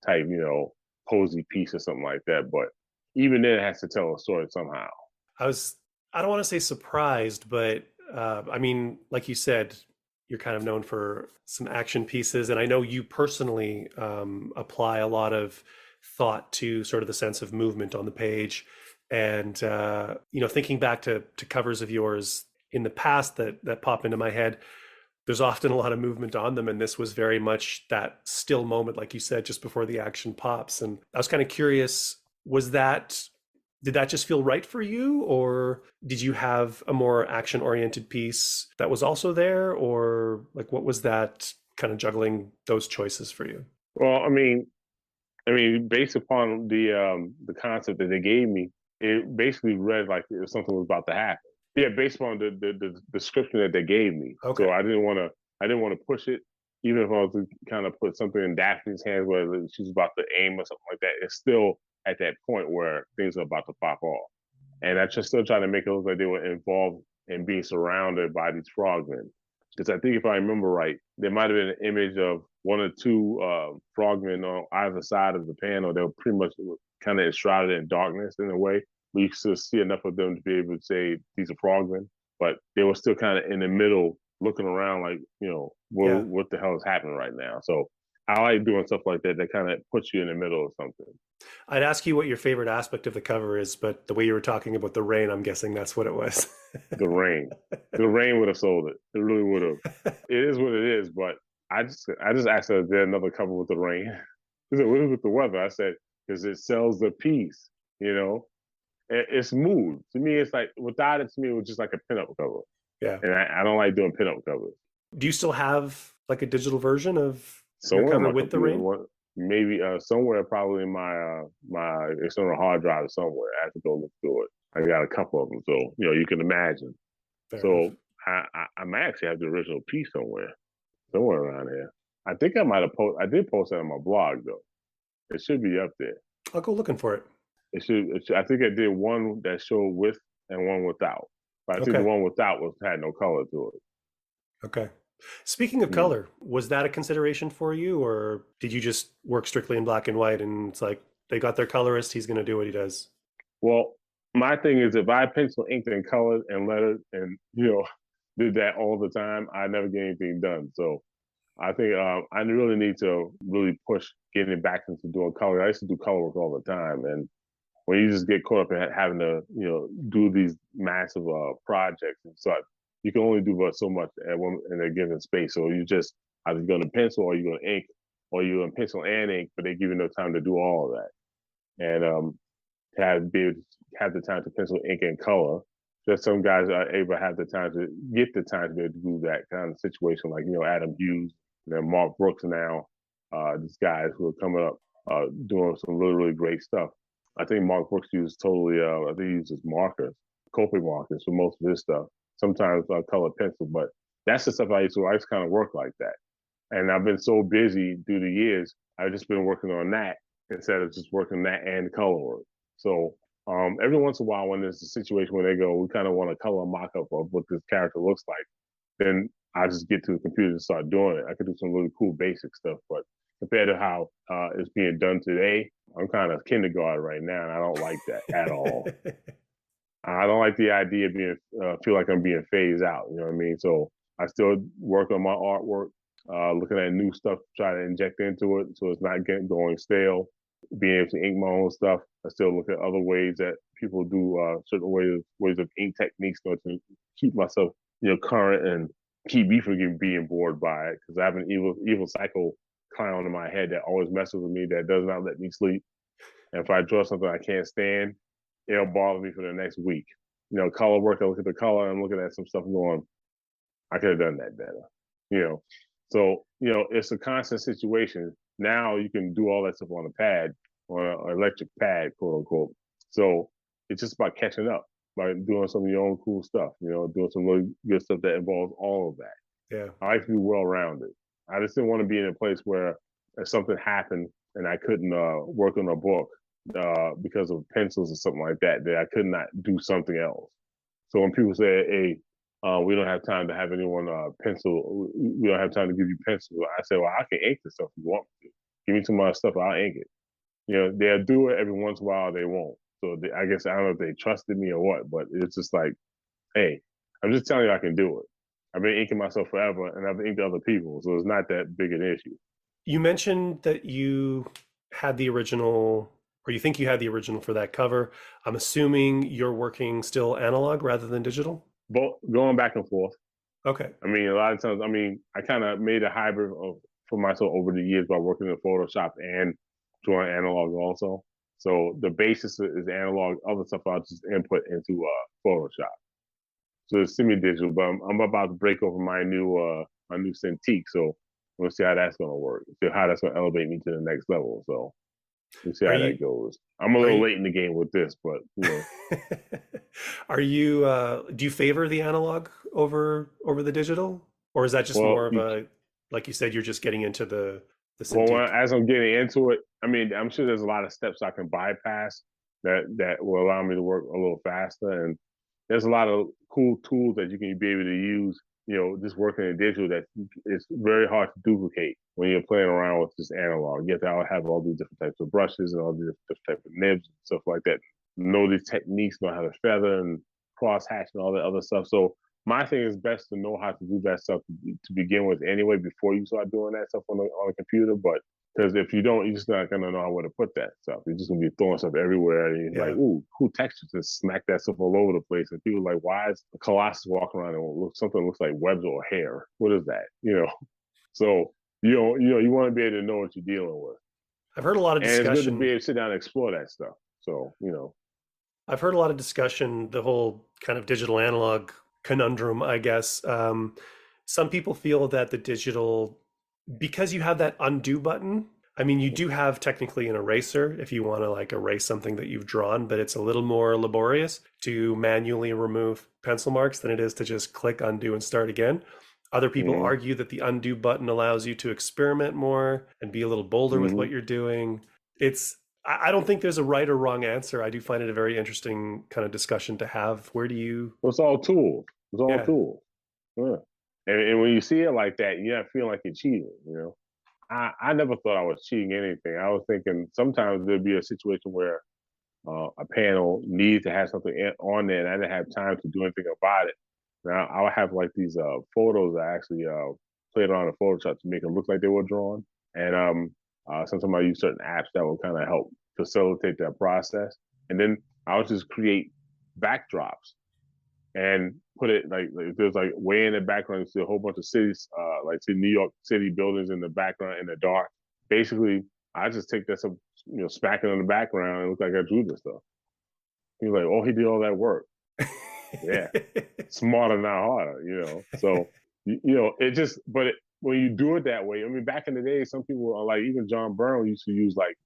type, you know, cozy piece or something like that. But even then it has to tell a story somehow. I don't want to say surprised, but I mean, like you said, you're kind of known for some action pieces. And I know you personally apply a lot of thought to sort of the sense of movement on the page. And, you know, thinking back to covers of yours in the past that pop into my head, there's often a lot of movement on them. And this was very much that still moment, like you said, just before the action pops. And I was kind of curious, did that just feel right for you? Or did you have a more action oriented piece that was also there? Or like, what was that kind of juggling those choices for you? Well, I mean, based upon the concept that they gave me, it basically read like something was about to happen. Yeah, based upon the description that they gave me. Okay. So I didn't want to push it, even if I was to kind of put something in Daphne's hands where she's about to aim or something like that. It's still at that point where things are about to pop off, and I just still trying to make it look like they were involved in being surrounded by these frogmen. Because I think if I remember right, there might have been an image of one or two frogmen on either side of the panel. They were pretty much kind of enshrouded in darkness in a way. We could see enough of them to be able to say these are frogmen, but they were still kind of in the middle, looking around like, you know, what the hell is happening right now? So I like doing stuff like that. That kind of puts you in the middle of something. I'd ask you what your favorite aspect of the cover is, but the way you were talking about the rain, I'm guessing that's what it was. The rain would have sold it. It really would have. It is what it is, but I just asked her, is there another cover with the rain? She said, what is with the weather? I said, because it sells the piece, you know? It's mood. To me, it's like, without it, to me, it was just like a pinup cover. Yeah. And I don't like doing pinup covers. Do you still have like a digital version of Somewhere your on my cover with the computer, rain? maybe somewhere probably in my my external hard drive somewhere. I have to go look through it. I got a couple of them, so you know you can imagine. Fair So enough. I might actually have the original piece somewhere around here. I think I might have I did post that on my blog though. It should be up there. I'll go looking for it. It should. I think I did one that showed with and one without. But I think Okay. the one without had no color to it. Okay. Speaking of color, was that a consideration for you, or did you just work strictly in black and white and it's like they got their colorist, he's going to do what he does? Well, my thing is if I pencil, inked, and colored and lettered and, you know, did that all the time, I never get anything done. So I think I really need to really push getting back into doing color. I used to do color work all the time. And when you just get caught up in having to, you know, do these massive projects and such, you can only do but so much in a given space. So you just either going to pencil or you're going to ink, or you're going to pencil and ink, but they give you no time to do all of that. And have the time to pencil, ink, and color. Just some guys are able to have the time to get the time to be able to do that kind of situation, like, you know, Adam Hughes, and then Mark Brooks now. These guys who are coming up doing some really, really great stuff. I think Mark Brooks uses I think he uses markers, Copic markers for most of his stuff. Sometimes colored pencil, but that's the stuff I used to kind of work like that. And I've been so busy through the years, I've just been working on that instead of just working that and color work. So every once in a while, when there's a situation where they go, we kind of want a color mock-up of what this character looks like, then I just get to the computer and start doing it. I could do some really cool basic stuff, but compared to how it's being done today, I'm kind of kindergarten right now, and I don't like that at all. I don't like the idea of being feel like I'm being phased out. You know what I mean? So I still work on my artwork, looking at new stuff, try to inject into it so it's not going stale. being able to ink my own stuff. I still look at other ways that people do certain ways of ink techniques to keep myself, current and keep me from being bored by it. Because I have an evil psycho clown in my head that always messes with me, that does not let me sleep. And if I draw something I can't stand, it'll bother me for the next week. Color work, I look at the color, and I'm looking at some stuff going, I could have done that better. So, it's a constant situation. Now you can do all that stuff on a pad, on an electric pad, quote unquote. So it's just about catching up, by doing some of your own cool stuff, doing some really good stuff that involves all of that. Yeah. I like to be well-rounded. I just didn't want to be in a place where if something happened and I couldn't work on a book because of pencils or something like that, that I could not do something else. So when people say, hey, we don't have time to have anyone pencil, we don't have time to give you pencils, I say, well, I can ink the stuff if you want me to. Give me some of my stuff, I'll ink it. They'll do it every once in a while, they won't. So I guess I don't know if they trusted me or what, but it's just like, hey, I'm just telling you I can do it. I've been inking myself forever, and I've inked other people, so it's not that big an issue. You mentioned that you had the original, or you think you had the original for that cover. I'm assuming you're working still analog rather than digital? Both going back and forth. Okay. A lot of times, I kind of made a hybrid for myself over the years by working in Photoshop and drawing analog also. So the basis is analog. Other stuff I'll just input into Photoshop. So it's semi-digital, but I'm about to break over my new Cintiq. So we'll see how that's going to work. See how that's going to elevate me to the next level. So we'll see how that goes. I'm a little late in the game with this, but Are you? Do you favor the analog over the digital, or is that just more of a, like you said, you're just getting into the Cintiq? Well, as I'm getting into it, I'm sure there's a lot of steps I can bypass that will allow me to work a little faster. And there's a lot of cool tools that you can be able to use, just working in digital that it's very hard to duplicate when you're playing around with just analog. You have to have all these different types of brushes and all these different types of nibs and stuff like that. Know these techniques, know how to feather and cross hatch and all that other stuff. So my thing is best to know how to do that stuff to begin with anyway before you start doing that stuff on a computer. But because if you don't, you're just not gonna know where to put that stuff. You're just gonna be throwing stuff everywhere, and you're like, "Ooh, cool textures!" And smack that stuff all over the place. And people are like, "Why is a Colossus walking around and something looks like webs or hair? What is that?" So you want to be able to know what you're dealing with. I've heard a lot of discussion. And it's good to be able to sit down and explore that stuff. So I've heard a lot of discussion, the whole kind of digital analog conundrum, I guess. Some people feel that the digital, because you have that undo button, you do have technically an eraser if you want to like erase something that you've drawn, but it's a little more laborious to manually remove pencil marks than it is to just click undo and start again. Other people argue that the undo button allows you to experiment more and be a little bolder with what you're doing. I don't think there's a right or wrong answer. I do find it a very interesting kind of discussion to have. Where do you? Well, it's all tools. It's all tools. Yeah. And when you see it like that, you're not feeling like you're cheating. I never thought I was cheating anything. I was thinking sometimes there'd be a situation where a panel needs to have something on there, and I didn't have time to do anything about it. Now I would have like these photos I actually played on in Photoshop to make them look like they were drawn, and sometimes I use certain apps that will kind of help facilitate that process. And then I would just create backdrops and put it like there's like way in the background, you see a whole bunch of cities, like see New York City buildings in the background in the dark. Basically, I just take that stuff, smack it in the background and look like I drew this stuff. He's like, oh, he did all that work. Yeah, smarter, not harder, So, it just, when you do it that way, back in the day, some people are like, even John Byrne used to use like,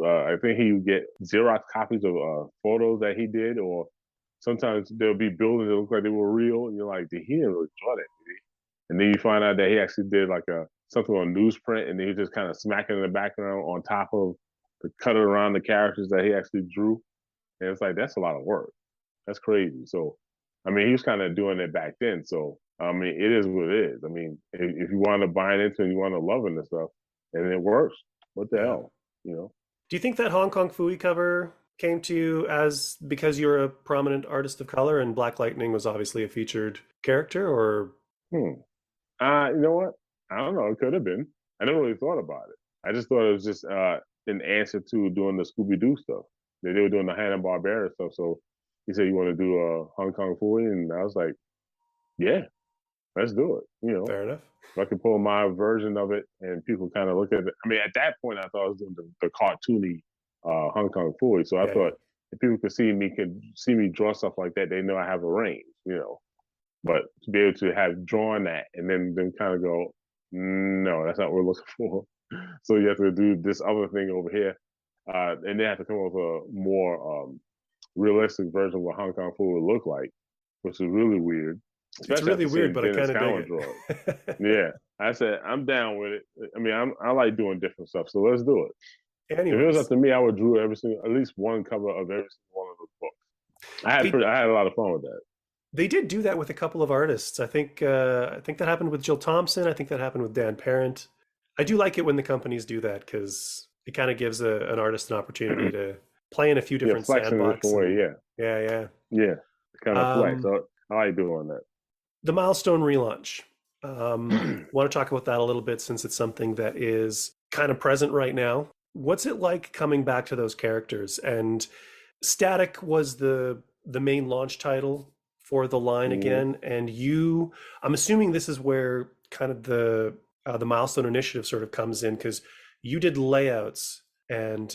I think he would get Xerox copies of photos that he did, or sometimes there'll be buildings that look like they were real, and you're like, he didn't really draw that, did he? And then you find out that he actually did like something on newsprint, and then he just kind of smack it in the background on top of the cut it around the characters that he actually drew. And it's like, that's a lot of work. That's crazy. So, he was kind of doing it back then. So, it is what it is. If you want to buy into it and you want to love it and stuff, and it works, what the hell, Do you think that Hong Kong Phooey cover came to you because you're a prominent artist of color and Black Lightning was obviously a featured character, or? You know what? I don't know. It could have been. I never really thought about it. I just thought it was just in answer to doing the Scooby-Doo stuff. They were doing the Hanna-Barbera stuff. So he said, "You want to do a Hong Kong Phooey?" And I was like, "Yeah, let's do it." Fair enough. If I could pull my version of it and people kind of look at it. I mean, at that point, I thought I was doing the cartoony Hong Kong Phooey. So I thought if people could see me draw stuff like that, they know I have a range, But to be able to have drawn that and then kind of go, no, that's not what we're looking for. So you have to do this other thing over here. And they have to come up with a more realistic version of what Hong Kong Phooey would look like, which is really weird. It's really weird, but I kind of dig it. Yeah. I said, I'm down with it. I mean, I like doing different stuff, so let's do it. Anyways. If it was up to me, I would draw at least one cover of every single one of those books. I had a lot of fun with that. They did do that with a couple of artists. I think that happened with Jill Thompson. I think that happened with Dan Parent. I do like it when the companies do that because it kind of gives an artist an opportunity to play in a few different sandboxes. Yeah. Kind of flex. So I like doing that. The Milestone relaunch. Want to talk about that a little bit since it's something that is kind of present right now. What's it like coming back to those characters? And Static was the main launch title for the line again. And I'm assuming this is where kind of the Milestone Initiative sort of comes in because you did layouts and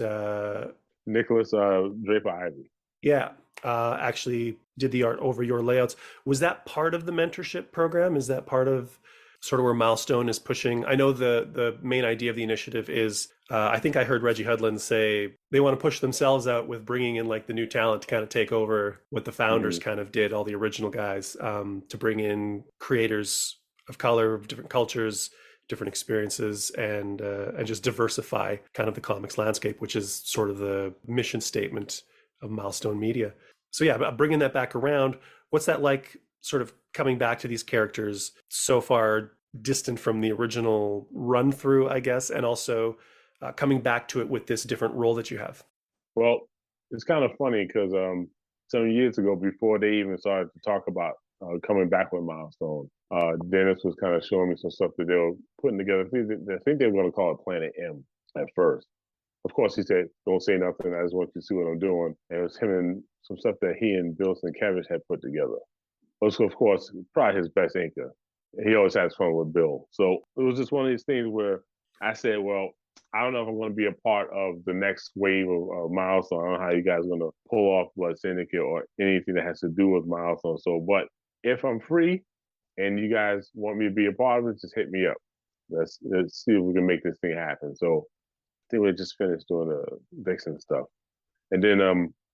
Nicholas Draper Ivy. Yeah. Actually did the art over your layouts. Was that part of the mentorship program? Is that part of sort of where Milestone is pushing? I know the main idea of the initiative is, I think I heard Reggie Hudlin say they want to push themselves out with bringing in like the new talent to kind of take over what the founders kind of did, all the original guys, to bring in creators of color, of different cultures, different experiences, and just diversify kind of the comics landscape, which is sort of the mission statement of Milestone Media. So yeah, bringing that back around, what's that like sort of coming back to these characters so far distant from the original run through, I guess, and also coming back to it with this different role that you have? Well, it's kind of funny because some years ago, before they even started to talk about coming back with Milestone, Dennis was kind of showing me some stuff that they were putting together. I think they were going to call it Planet M at first. Of course, he said, "Don't say nothing. I just want you to see what I'm doing." And it was him and some stuff that he and Bill Sienkiewicz had put together. Also, of course, probably his best inker. He always has fun with Bill. So it was just one of these things where I said, well, I don't know if I'm going to be a part of the next wave of Milestone. I don't know how you guys are going to pull off Blood Syndicate or anything that has to do with Milestone. So, but if I'm free and you guys want me to be a part of it, just hit me up. Let's see if we can make this thing happen. So I think we just finished doing the Vixen stuff. And then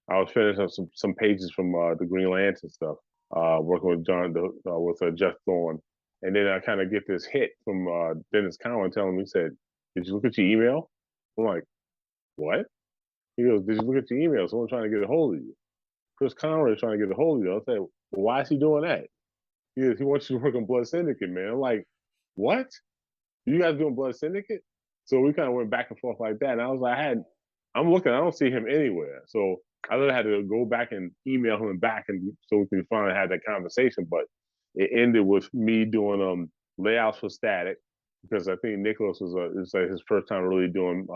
I was finishing up some pages from the Green Lantern stuff, working with Jeff Thorne. And then I kind of get this hit from Dennis Cowan telling me, he said, "Did you look at your email?" I'm like, "What?" He goes, "Did you look at your email? Someone trying to get a hold of you. Chris Conroy is trying to get a hold of you." I said, "Well, why is he doing that?" He goes, "He wants you to work on Blood Syndicate, man." I'm like, "What? You guys doing Blood Syndicate?" So we kind of went back and forth like that. And I was like, I'm looking, I don't see him anywhere. So I really had to go back and email him back and so we can finally have that conversation. But it ended with me doing layouts for Static because I think Nicholas was like his first time really doing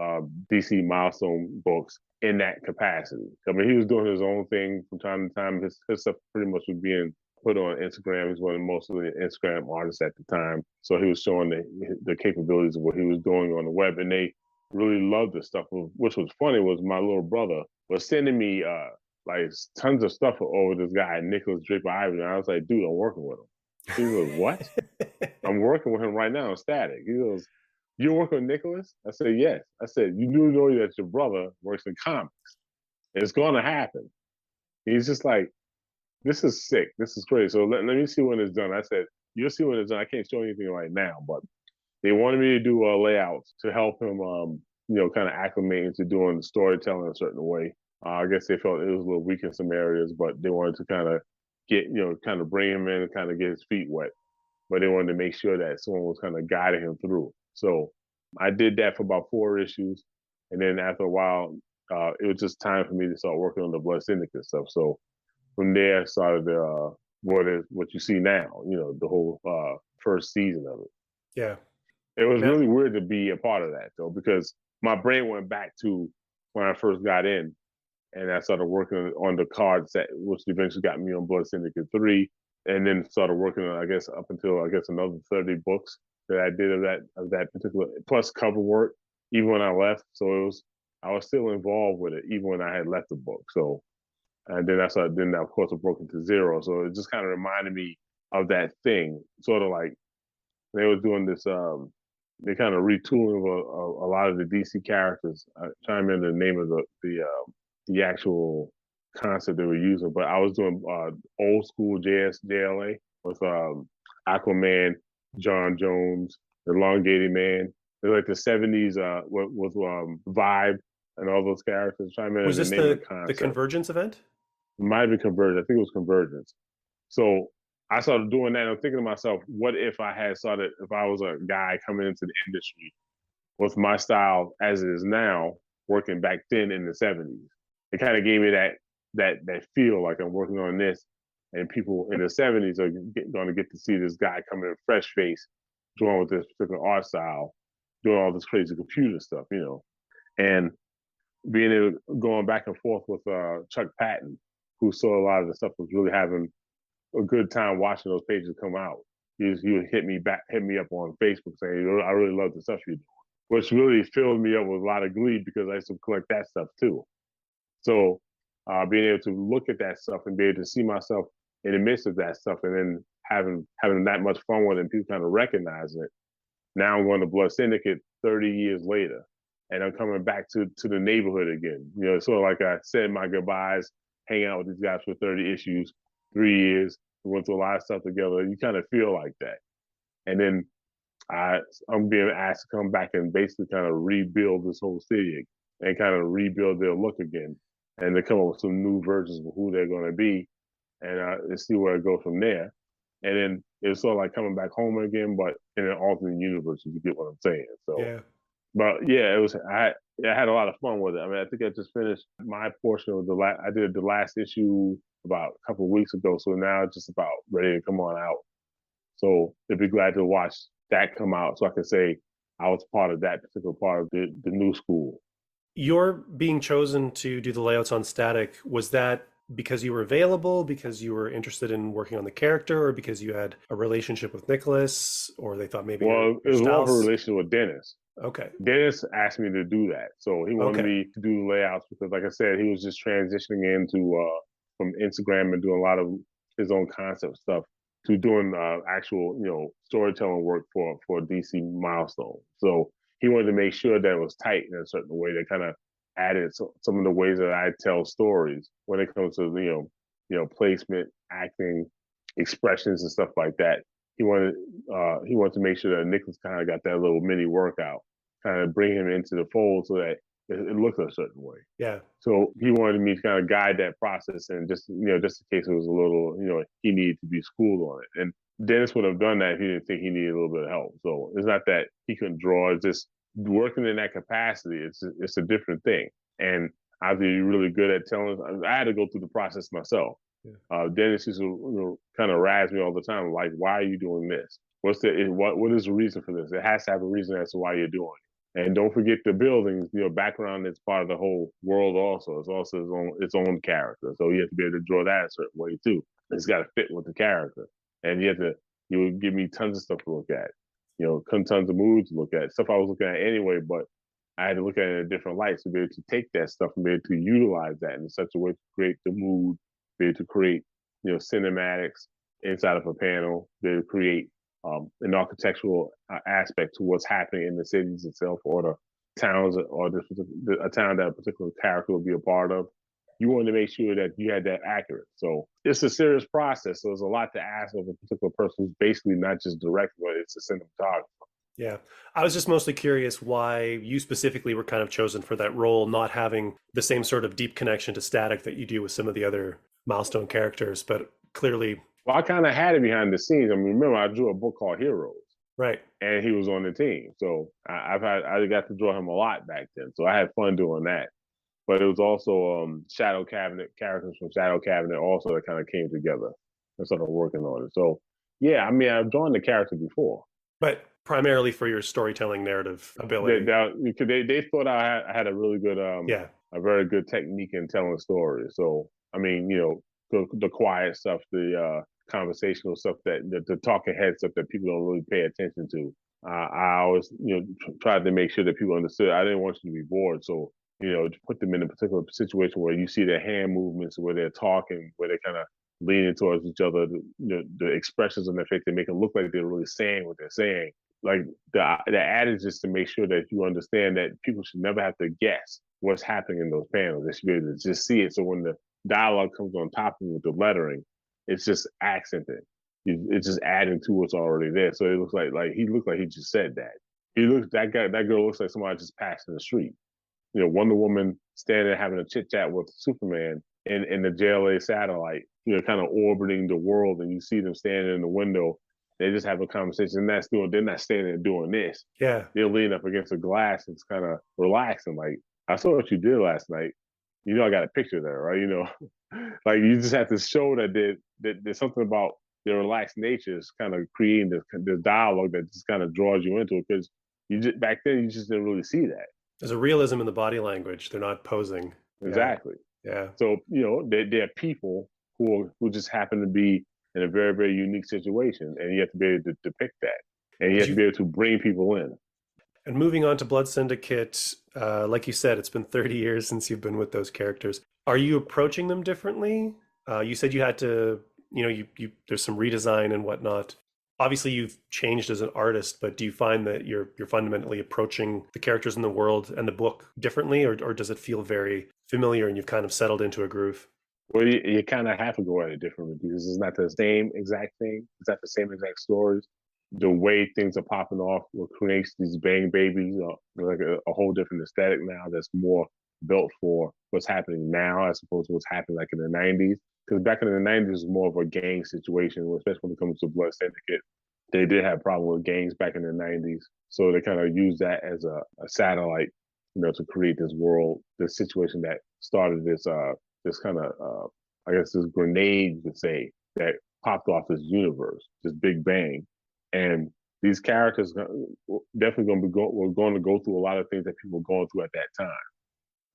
DC Milestone books in that capacity. I mean, he was doing his own thing from time to time. His stuff pretty much was being put on Instagram. He's one of mostly Instagram artists at the time. So he was showing the capabilities of what he was doing on the web. And they really loved the stuff. Which was funny was my little brother was sending me like tons of stuff over this guy, Nicholas Draper Ivy. And I was like, "Dude, I'm working with him." He goes, "What?" "I'm working with him right now on Static." He goes, "You're working with Nicholas?" I said, "Yes." I said, "You do know that your brother works in comics. It's going to happen." He's just like, "This is sick. This is crazy. So let me see when it's done." I said, "You'll see when it's done. I can't show anything right now, but they wanted me to do layouts to help him, kind of acclimate into doing the storytelling a certain way. I guess they felt it was a little weak in some areas, but they wanted to kind of kind of bring him in and kind of get his feet wet. But they wanted to make sure that someone was kind of guiding him through. So I did that for about 4 issues. And then after a while, it was just time for me to start working on the Blood Syndicate stuff. So from there, I started what you see now, the whole first season of it. Yeah. It was really weird to be a part of that, though, because my brain went back to when I first got in, and I started working on the card set, which eventually got me on Blood Syndicate 3, and then started working on, I guess, up until another 30 books that I did of that particular, plus cover work, even when I left. So I was still involved with it, even when I had left the book. So, and then then of course I broke into Zero. So it just kind of reminded me of that thing, sort of like they were doing this, they kind of retooling of a lot of the DC characters. I'm trying to remember the name of the actual concept they were using, but I was doing old school JLA with Aquaman, John Jones, the Elongated Man. They're like the 70s with Vibe and all those characters. Trying to remember Was this the name of the the concept. Convergence event? It might have been Convergence. I think it was Convergence. So I started doing that. And I'm thinking to myself, what if I was a guy coming into the industry with my style as it is now, working back then in the 70s? It kind of gave me that feel like I'm working on this, and people in the 70s are going to get to see this guy coming in fresh face, drawing with this particular art style, doing all this crazy computer stuff, and being able going back and forth with Chuck Patton, who saw a lot of the stuff, was really having a good time watching those pages come out. He would hit me up on Facebook saying, "I really love the stuff you're doing," which really filled me up with a lot of glee because I used to collect that stuff too. So being able to look at that stuff and be able to see myself in the midst of that stuff, and then having that much fun with it, and people kind of recognizing it. Now I'm going to Blood Syndicate 30 years later, and I'm coming back to the neighborhood again. Sort of like I said my goodbyes, hanging out with these guys for 30 issues, 3 years. We went through a lot of stuff together. You kind of feel like that. And then I'm being asked to come back and basically kind of rebuild this whole city and kind of rebuild their look again, and to come up with some new versions of who they're going to be, and see where it goes from there. And then it's sort of like coming back home again, but in an alternate universe, if you get what I'm saying. So, Yeah. But yeah, I had a lot of fun with it. I mean, I think I just finished my portion of I did the last issue about a couple of weeks ago, so now it's just about ready to come on out. So they'd be glad to watch that come out, so I can say I was part of that particular part of the new school. Your being chosen to do the layouts on Static, was that because you were available, because you were interested in working on the character, or because you had a relationship with Nicholas, or they thought maybe Well, it was more of a relationship with Dennis. Okay. Dennis asked me to do that. So he wanted me to do the layouts because, like I said, he was just transitioning into from Instagram and doing a lot of his own concept stuff to doing actual, storytelling work for DC Milestone. So he wanted to make sure that it was tight in a certain way. That kind of added some of the ways that I tell stories when it comes to placement, acting, expressions, and stuff like that. He wanted to make sure that Nicholas kind of got that little mini workout, kind of bring him into the fold so that it looked a certain way. Yeah. So he wanted me to kind of guide that process, and just in case it was a little, he needed to be schooled on it. And Dennis would have done that if he didn't think he needed a little bit of help. So it's not that he couldn't draw; it's just working in that capacity. It's a different thing. And I'd be really good at telling. I had to go through the process myself. Yeah. Dennis used to kind of razz me all the time, like, "Why are you doing this? What is the reason for this? It has to have a reason as to why you're doing it. And don't forget the buildings. Background is part of the whole world. Also, it's also its own character. So you have to be able to draw that a certain way too. It's got to fit with the character. And you would give me tons of stuff to look at. Tons of movies to look at, stuff I was looking at anyway, but I had to look at it in a different light to be able to take that stuff and be able to utilize that in such a way to create the mood, be able to create, cinematics inside of a panel, be able to create an architectural aspect to what's happening in the cities itself, or the towns, or a town that a particular character will be a part of. You want to make sure that you had that accurate. So it's a serious process. So there's a lot to ask of a particular person who's basically not just director, but it's a cinematographer. Yeah. I was just mostly curious why you specifically were kind of chosen for that role, not having the same sort of deep connection to Static that you do with some of the other Milestone characters, but clearly... Well, I kind of had it behind the scenes. I mean, remember, I drew a book called Heroes. Right. And he was on the team. So I got to draw him a lot back then. So I had fun doing that. But it was also Shadow Cabinet, characters from Shadow Cabinet also that kind of came together and started working on it. So, yeah, I mean, I've drawn the character before. But primarily for your storytelling narrative ability. They thought I had a really good Yeah. a very good technique in telling stories. So I mean, the quiet stuff, the conversational stuff, the talking head stuff that people don't really pay attention to. I always tried to make sure that people understood. I didn't want you to be bored, so to put them in a particular situation where you see their hand movements, where they're talking, where they're kind of leaning towards each other, the expressions on their face, they make it look like they're really saying what they're saying. Like the adage is to make sure that you understand that people should never have to guess what's happening in those panels. They should be able to just see it. So when the dialogue comes on top of it with the lettering, it's just accented. It's just adding to what's already there. So it looks like he looked like he just said that. That girl looks like somebody just passed in the street. Wonder Woman standing there having a chit chat with Superman in the JLA satellite, kind of orbiting the world, and you see them standing in the window. They just have a conversation. They're not standing there doing this. Yeah. They're leaning up against a glass and it's kind of relaxing. Like, I saw what you did last night. I got a picture there, right? Like you just have to show that there's something about their relaxed nature is kind of creating this dialogue that just kind of draws you into it, because back then you just didn't really see that. There's a realism in the body language. They're not posing. Exactly. Yeah. So they're people who just happen to be in a very, very unique situation, and you have to be able to depict that, and you have to be able to bring people in. And moving on to Blood Syndicate, like you said, it's been 30 years since you've been with those characters. Are you approaching them differently? You said you had to, there's some redesign and whatnot. Obviously, you've changed as an artist, but do you find that you're fundamentally approaching the characters in the world and the book differently, or does it feel very familiar and you've kind of settled into a groove? Well, you kind of have to go at it differently, because it's not the same exact thing. It's not the same exact stories. The way things are popping off what creates these bang babies, like a whole different aesthetic now that's more built for what's happening now as opposed to what's happening like in the 90s. Because back in the 90s, it was more of a gang situation, especially when it comes to Blood Syndicate. They did have problems with gangs back in the 90s. So they kind of used that as a satellite, to create this world, this situation that started this kind of, I guess, this grenade, you could say, that popped off this universe, this big bang. And these characters definitely we're going to go through a lot of things that people were going through at that time.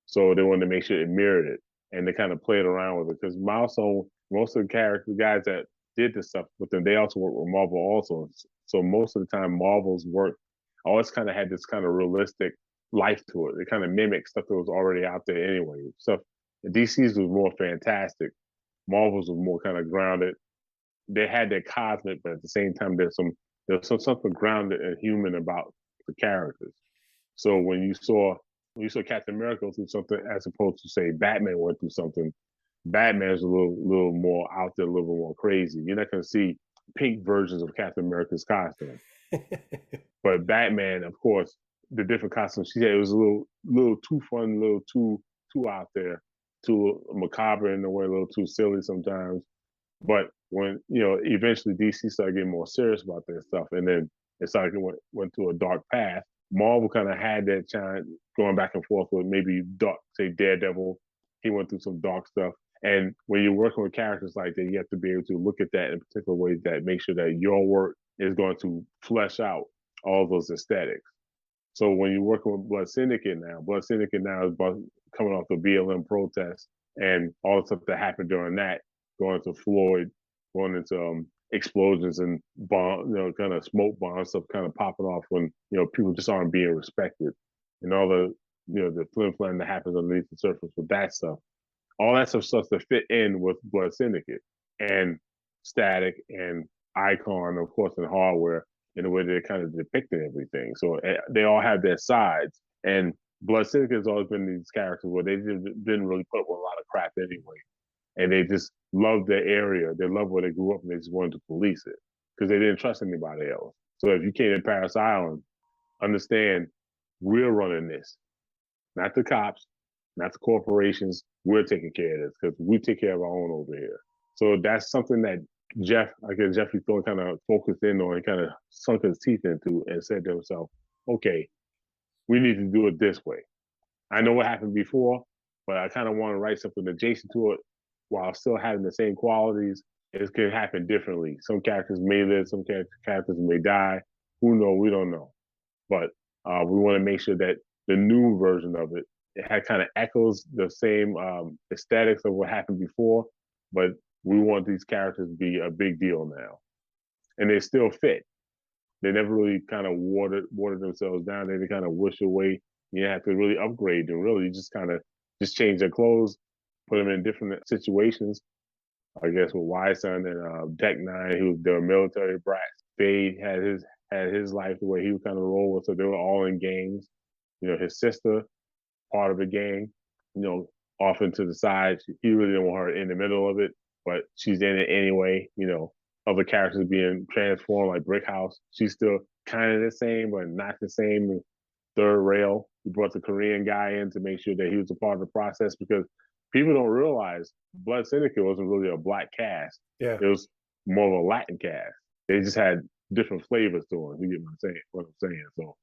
So they wanted to make sure it mirrored it, and they kind of played around with it. Because Milestone, most of the guys that did this stuff with them, they also work with Marvel also. So most of the time, Marvel's work always kind of had this kind of realistic life to it. It kind of mimicked stuff that was already out there anyway. Stuff DC's was more fantastic. Marvel's was more kind of grounded. They had their cosmic, but at the same time, there's something grounded and human about the characters. So when you saw Captain America go through something, as opposed to say Batman went through something, Batman's a little more out there, a little more crazy. You're not going to see pink versions of Captain America's costume. But Batman, of course, the different costumes she had, it was a little too fun, a little too out there, too macabre in a way, a little too silly sometimes. But when eventually DC started getting more serious about their stuff, and then it started went to a dark path. Marvel kind of had that challenge going back and forth with maybe dark, say Daredevil. He went through some dark stuff. And when you're working with characters like that, you have to be able to look at that in particular ways that make sure that your work is going to flesh out all those aesthetics. So when you're working with Blood Syndicate now is about coming off the BLM protest and all the stuff that happened during that, going to Floyd, going into explosions and bomb, kind of smoke bomb stuff kind of popping off when, people just aren't being respected, and all the, the flim flam that happens underneath the surface with that stuff. All that stuff starts to fit in with Blood Syndicate and Static and Icon, of course, and Hardware, in the way they're kind of depicting everything. So they all have their sides. And Blood Syndicate has always been these characters where they didn't really put up with a lot of crap anyway. And they just loved their area. They loved where they grew up, and they just wanted to police it because they didn't trust anybody else. So if you came to Paris Island, understand we're running this, not the cops, not the corporations. We're taking care of this because we take care of our own over here. So that's something that Jeffrey Thorne kind of focused in on and kind of sunk his teeth into and said to himself, okay, we need to do it this way. I know what happened before, but I kind of want to write something adjacent to it while still having the same qualities. It can happen differently. Some characters may live, some characters may die. Who knows? We don't know. But we want to make sure that the new version of it had kind of echoes the same aesthetics of what happened before, but we want these characters to be a big deal now, and they still fit. They never really kind of watered themselves down. They kind of wish away. You have to really upgrade them. Really, you just kind of just change their clothes, put them in different situations. I guess with Son and Deck Nine, who they were military brats. Fade had his life the way he was kind of roll with, so they were all in gangs. You know, his sister, part of the gang, you know, off into the side. He really didn't want her in the middle of it, but she's in it anyway. You know, other characters being transformed, like Brick House. She's still kind of the same, but not the same. And Third Rail, he brought the Korean guy in to make sure that he was a part of the process, because people don't realize Blood Syndicate wasn't really a black cast. Yeah. It was more of a Latin cast. They just had different flavors to them. You get what I'm saying? So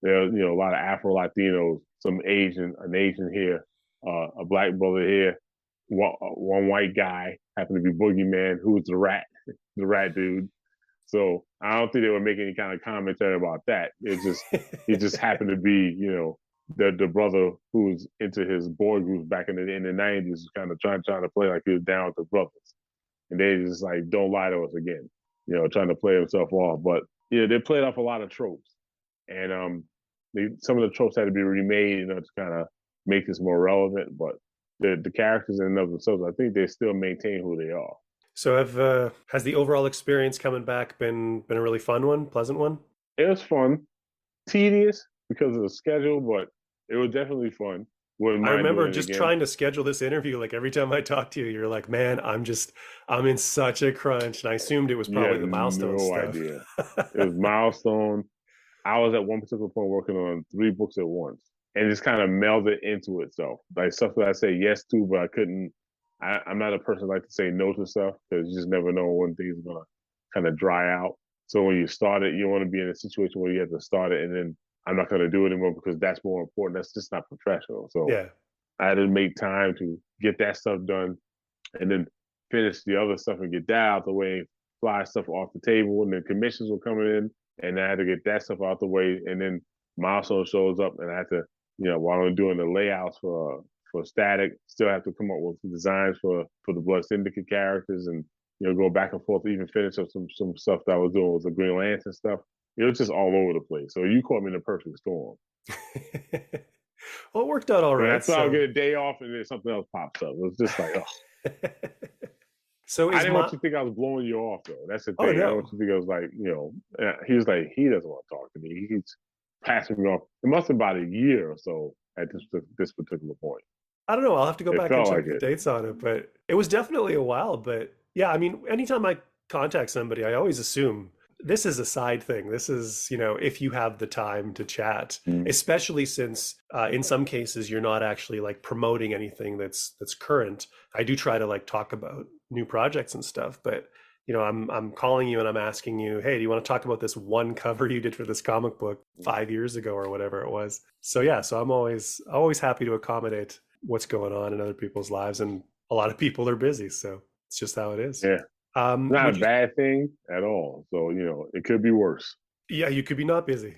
there, you know, a lot of Afro Latinos, an Asian here, a black brother here, one white guy happened to be Boogeyman, who was the rat dude. So I don't think they would make any kind of commentary about that. It just happened to be, you know, the brother who was into his boy groups back in the 90s was kind of trying to play like he was down with the brothers. And they just like, don't lie to us again, you know, trying to play himself off. But yeah, they played off a lot of tropes. And some of the tropes had to be remade, you know, to kind of make this more relevant. But the characters in and of themselves, I think they still maintain who they are. So has the overall experience coming back been a really fun one, pleasant one? It was fun, tedious because of the schedule, but it was definitely fun. I remember just trying to schedule this interview. Like every time I talk to you, you're like, "Man, I'm in such a crunch." And I assumed it was probably the milestone stuff. Idea. It was milestone. I was at one particular point working on 3 books at once, and just kind of melded into itself. Like stuff that I say yes to, but I couldn't. I'm not a person that like to say no to stuff, because you just never know when things are gonna kind of dry out. So when you start it, you want to be in a situation where you have to start it, and then I'm not gonna do it anymore because that's more important. That's just not professional. So yeah, I had to make time to get that stuff done, and then finish the other stuff and get that out the way, fly stuff off the table, and then commissions were coming in, and I had to get that stuff out the way, and then Milestone shows up, and I had to, you know, while I'm doing the layouts for Static, still have to come up with designs for the Blood Syndicate characters, and you know, go back and forth to even finish up some stuff that I was doing with the Green Lantern stuff. It was just all over the place. So you caught me in the perfect storm. Well, it worked out all right. That's why I'll get a day off, and then something else pops up. It was just like, oh. So I didn't want you to think I was blowing you off, though. That's the thing. Oh, no. I don't want you to think I was like, you know, he was like, he doesn't want to talk to me. He's passing me off. It must have been about a year or so at this particular point. I don't know. I'll have to go back and check like the dates on it, but it was definitely a while. But yeah, I mean, anytime I contact somebody, I always assume this is a side thing. This is, you know, if you have the time to chat, especially since in some cases you're not actually like promoting anything that's current. I do try to like talk about new projects and stuff, but you know, I'm calling you and I'm asking you, hey, do you want to talk about this one cover you did for this comic book 5 years ago or whatever it was? So yeah, so I'm always happy to accommodate what's going on in other people's lives, and a lot of people are busy, so it's just how it is. Yeah. Not a bad thing at all. So, you know, it could be worse. Yeah, you could be not busy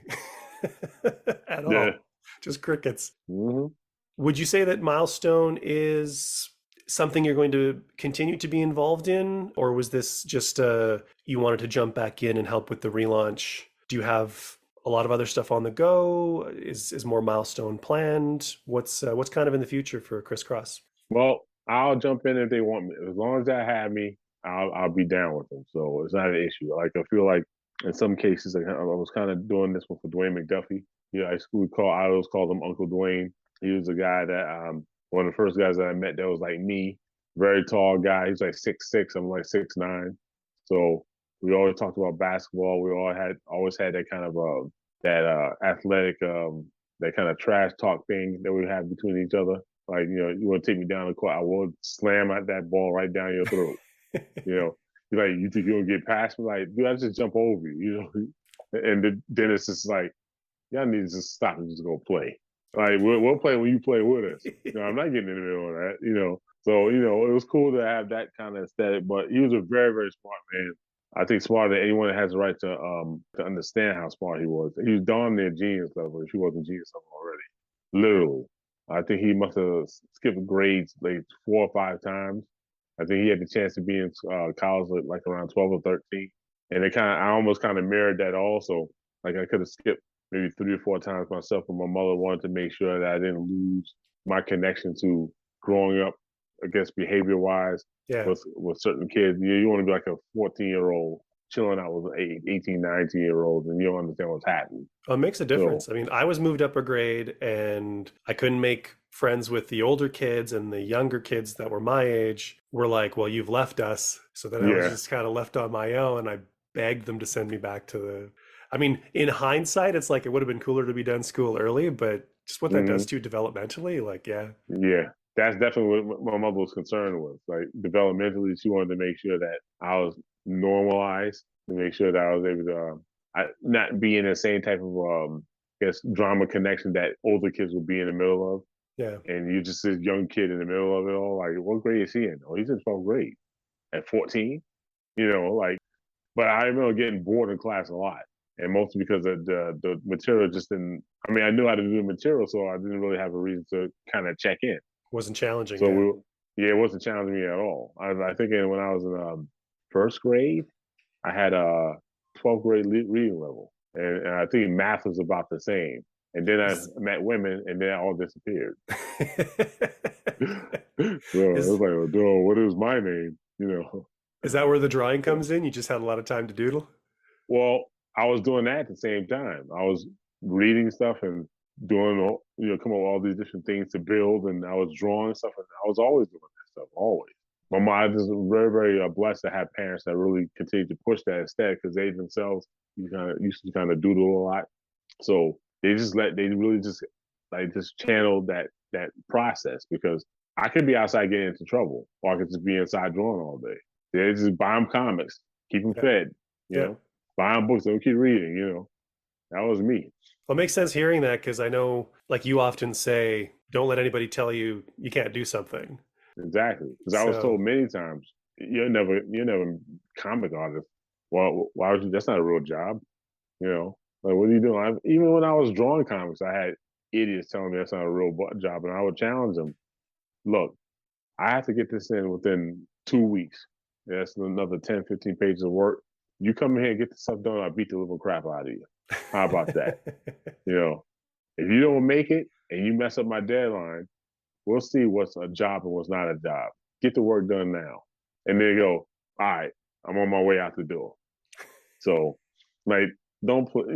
at all. Just crickets. Mm-hmm. Would you say that Milestone is something you're going to continue to be involved in, or was this just you wanted to jump back in and help with the relaunch? Do you have a lot of other stuff on the go? Is more Milestone planned? What's kind of in the future for ChrisCross? Well, I'll jump in if they want me. As long as they have me, I'll be down with them. So it's not an issue. Like I feel like in some cases, I was kind of doing this one for Dwayne McDuffie. Yeah, I always called him Uncle Dwayne. He was a guy that one of the first guys that I met that was like me, very tall guy. He's like 6'6", I'm like 6'9". So we always talked about basketball. We always had that kind of athletic, that kind of trash talk thing that we had between each other. Like, you know, you want to take me down the court, I will slam at that ball right down your throat. You know, you're like, you think you'll get past me? Like, dude, I just jump over you, you know? And then it's just like, y'all need to just stop and just go play. Like, we'll play when you play with us. You know, I'm not getting in the middle of that, you know. So, you know, it was cool to have that kind of aesthetic, but he was a very, very smart man. I think smarter than anyone that has the right to understand how smart he was. He was darn near genius level if he wasn't genius level already. Literally. I think he must have skipped grades like 4 or 5 times. I think he had the chance to be in college like around 12 or 13. And I almost kind of mirrored that also. Like I could have skipped maybe 3 or 4 times myself, but my mother wanted to make sure that I didn't lose my connection to growing up, I guess, behavior wise Yeah. with certain kids. You want to be like a 14-year-old chilling out with 18, 19-year-olds, and you don't understand what's happening. It makes a difference. So, I mean, I was moved up a grade and I couldn't make friends with the older kids, and the younger kids that were my age were like, well, you've left us. So then I was yeah. just kind of left on my own. I begged them to send me back to I mean, in hindsight, it's like it would have been cooler to be done school early, but just what that does to you developmentally, like, yeah. Yeah. That's definitely what my mother was concerned with. Like developmentally, she wanted to make sure that I was normalized, to make sure that I was able to not be in the same type of I guess drama connection that older kids would be in the middle of. Yeah. And you're just this young kid in the middle of it all. Like, what grade is he in? Oh, he's in 12th grade at 14. Like, but I remember getting bored in class a lot, and mostly because of the material just didn't. I mean, I knew how to do the material, so I didn't really have a reason to kind of check in. Wasn't challenging. So it wasn't challenging me at all. I think when I was in first grade, I had a 12th grade reading level, and I think math was about the same. And then I met women, and then it all disappeared. So it was like, oh, what is my name? Is that where the drawing comes in? You just had a lot of time to doodle? Well, I was doing that at the same time. I was reading stuff and doing, come up with all these different things to build, and I was drawing stuff, and I was always doing that stuff, always. My mom is very, very blessed to have parents that really continue to push that instead, because they themselves used to kind of doodle a lot. So they really just channeled that process, because I could be outside getting into trouble, or I could just be inside drawing all day. They just buy them comics, keep them fed, buy them books, don't keep reading, That was me. Well, it makes sense hearing that, because I know, like you often say, don't let anybody tell you you can't do something. Exactly, because I was told many times, you're never comic artist. Well, why would you? That's not a real job, Like, what are you doing? Even when I was drawing comics, I had idiots telling me that's not a real job, and I would challenge them. Look, I have to get this in within 2 weeks. That's another 10, 15 pages of work. You come in here and get this stuff done, I'll beat the living crap out of you. How about that? If you don't make it and you mess up my deadline, we'll see what's a job and what's not a job. Get the work done now. And then go, all right, I'm on my way out the door. So, like, don't put,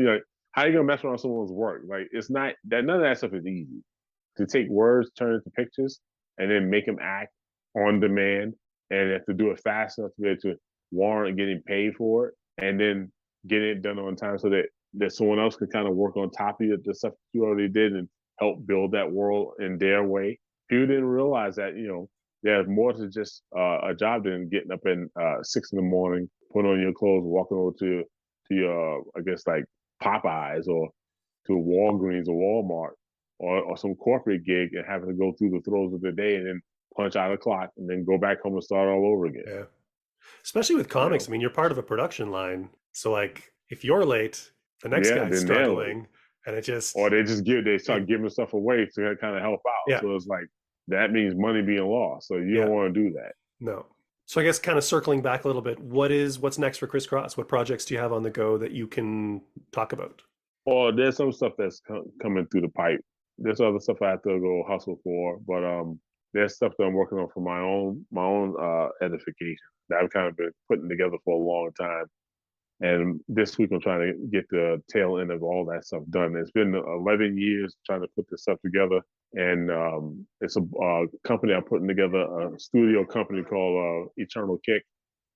how you gonna mess around someone's work? Like, it's not that, none of that stuff is easy. To take words, turn into pictures, and then make them act on demand, and have to do it fast enough to be able to warrant getting paid for it, and then get it done on time so that someone else can kind of work on top of you, the stuff you already did, and help build that world in their way. People didn't realize that, there's more to just a job than getting up in 6 in the morning, putting on your clothes, walking over to your, I guess, like Popeyes or to Walgreens or Walmart or some corporate gig, and having to go through the throes of the day and then punch out a clock and then go back home and start all over again. Yeah. Especially with comics. I mean, you're part of a production line. So, like, if you're late, the next guy's struggling, and it just... Or they start giving stuff away to kind of help out. Yeah. So it's like, that means money being lost. So you don't want to do that. No. So I guess kind of circling back a little bit, what's next for ChrisCross? What projects do you have on the go that you can talk about? Or there's some stuff that's coming through the pipe. There's other stuff I have to go hustle for, but there's stuff that I'm working on for my own edification that I've kind of been putting together for a long time. And this week I'm trying to get the tail end of all that stuff done. It's been 11 years trying to put this stuff together. And it's a company I'm putting together, a studio company called Eternal Kick.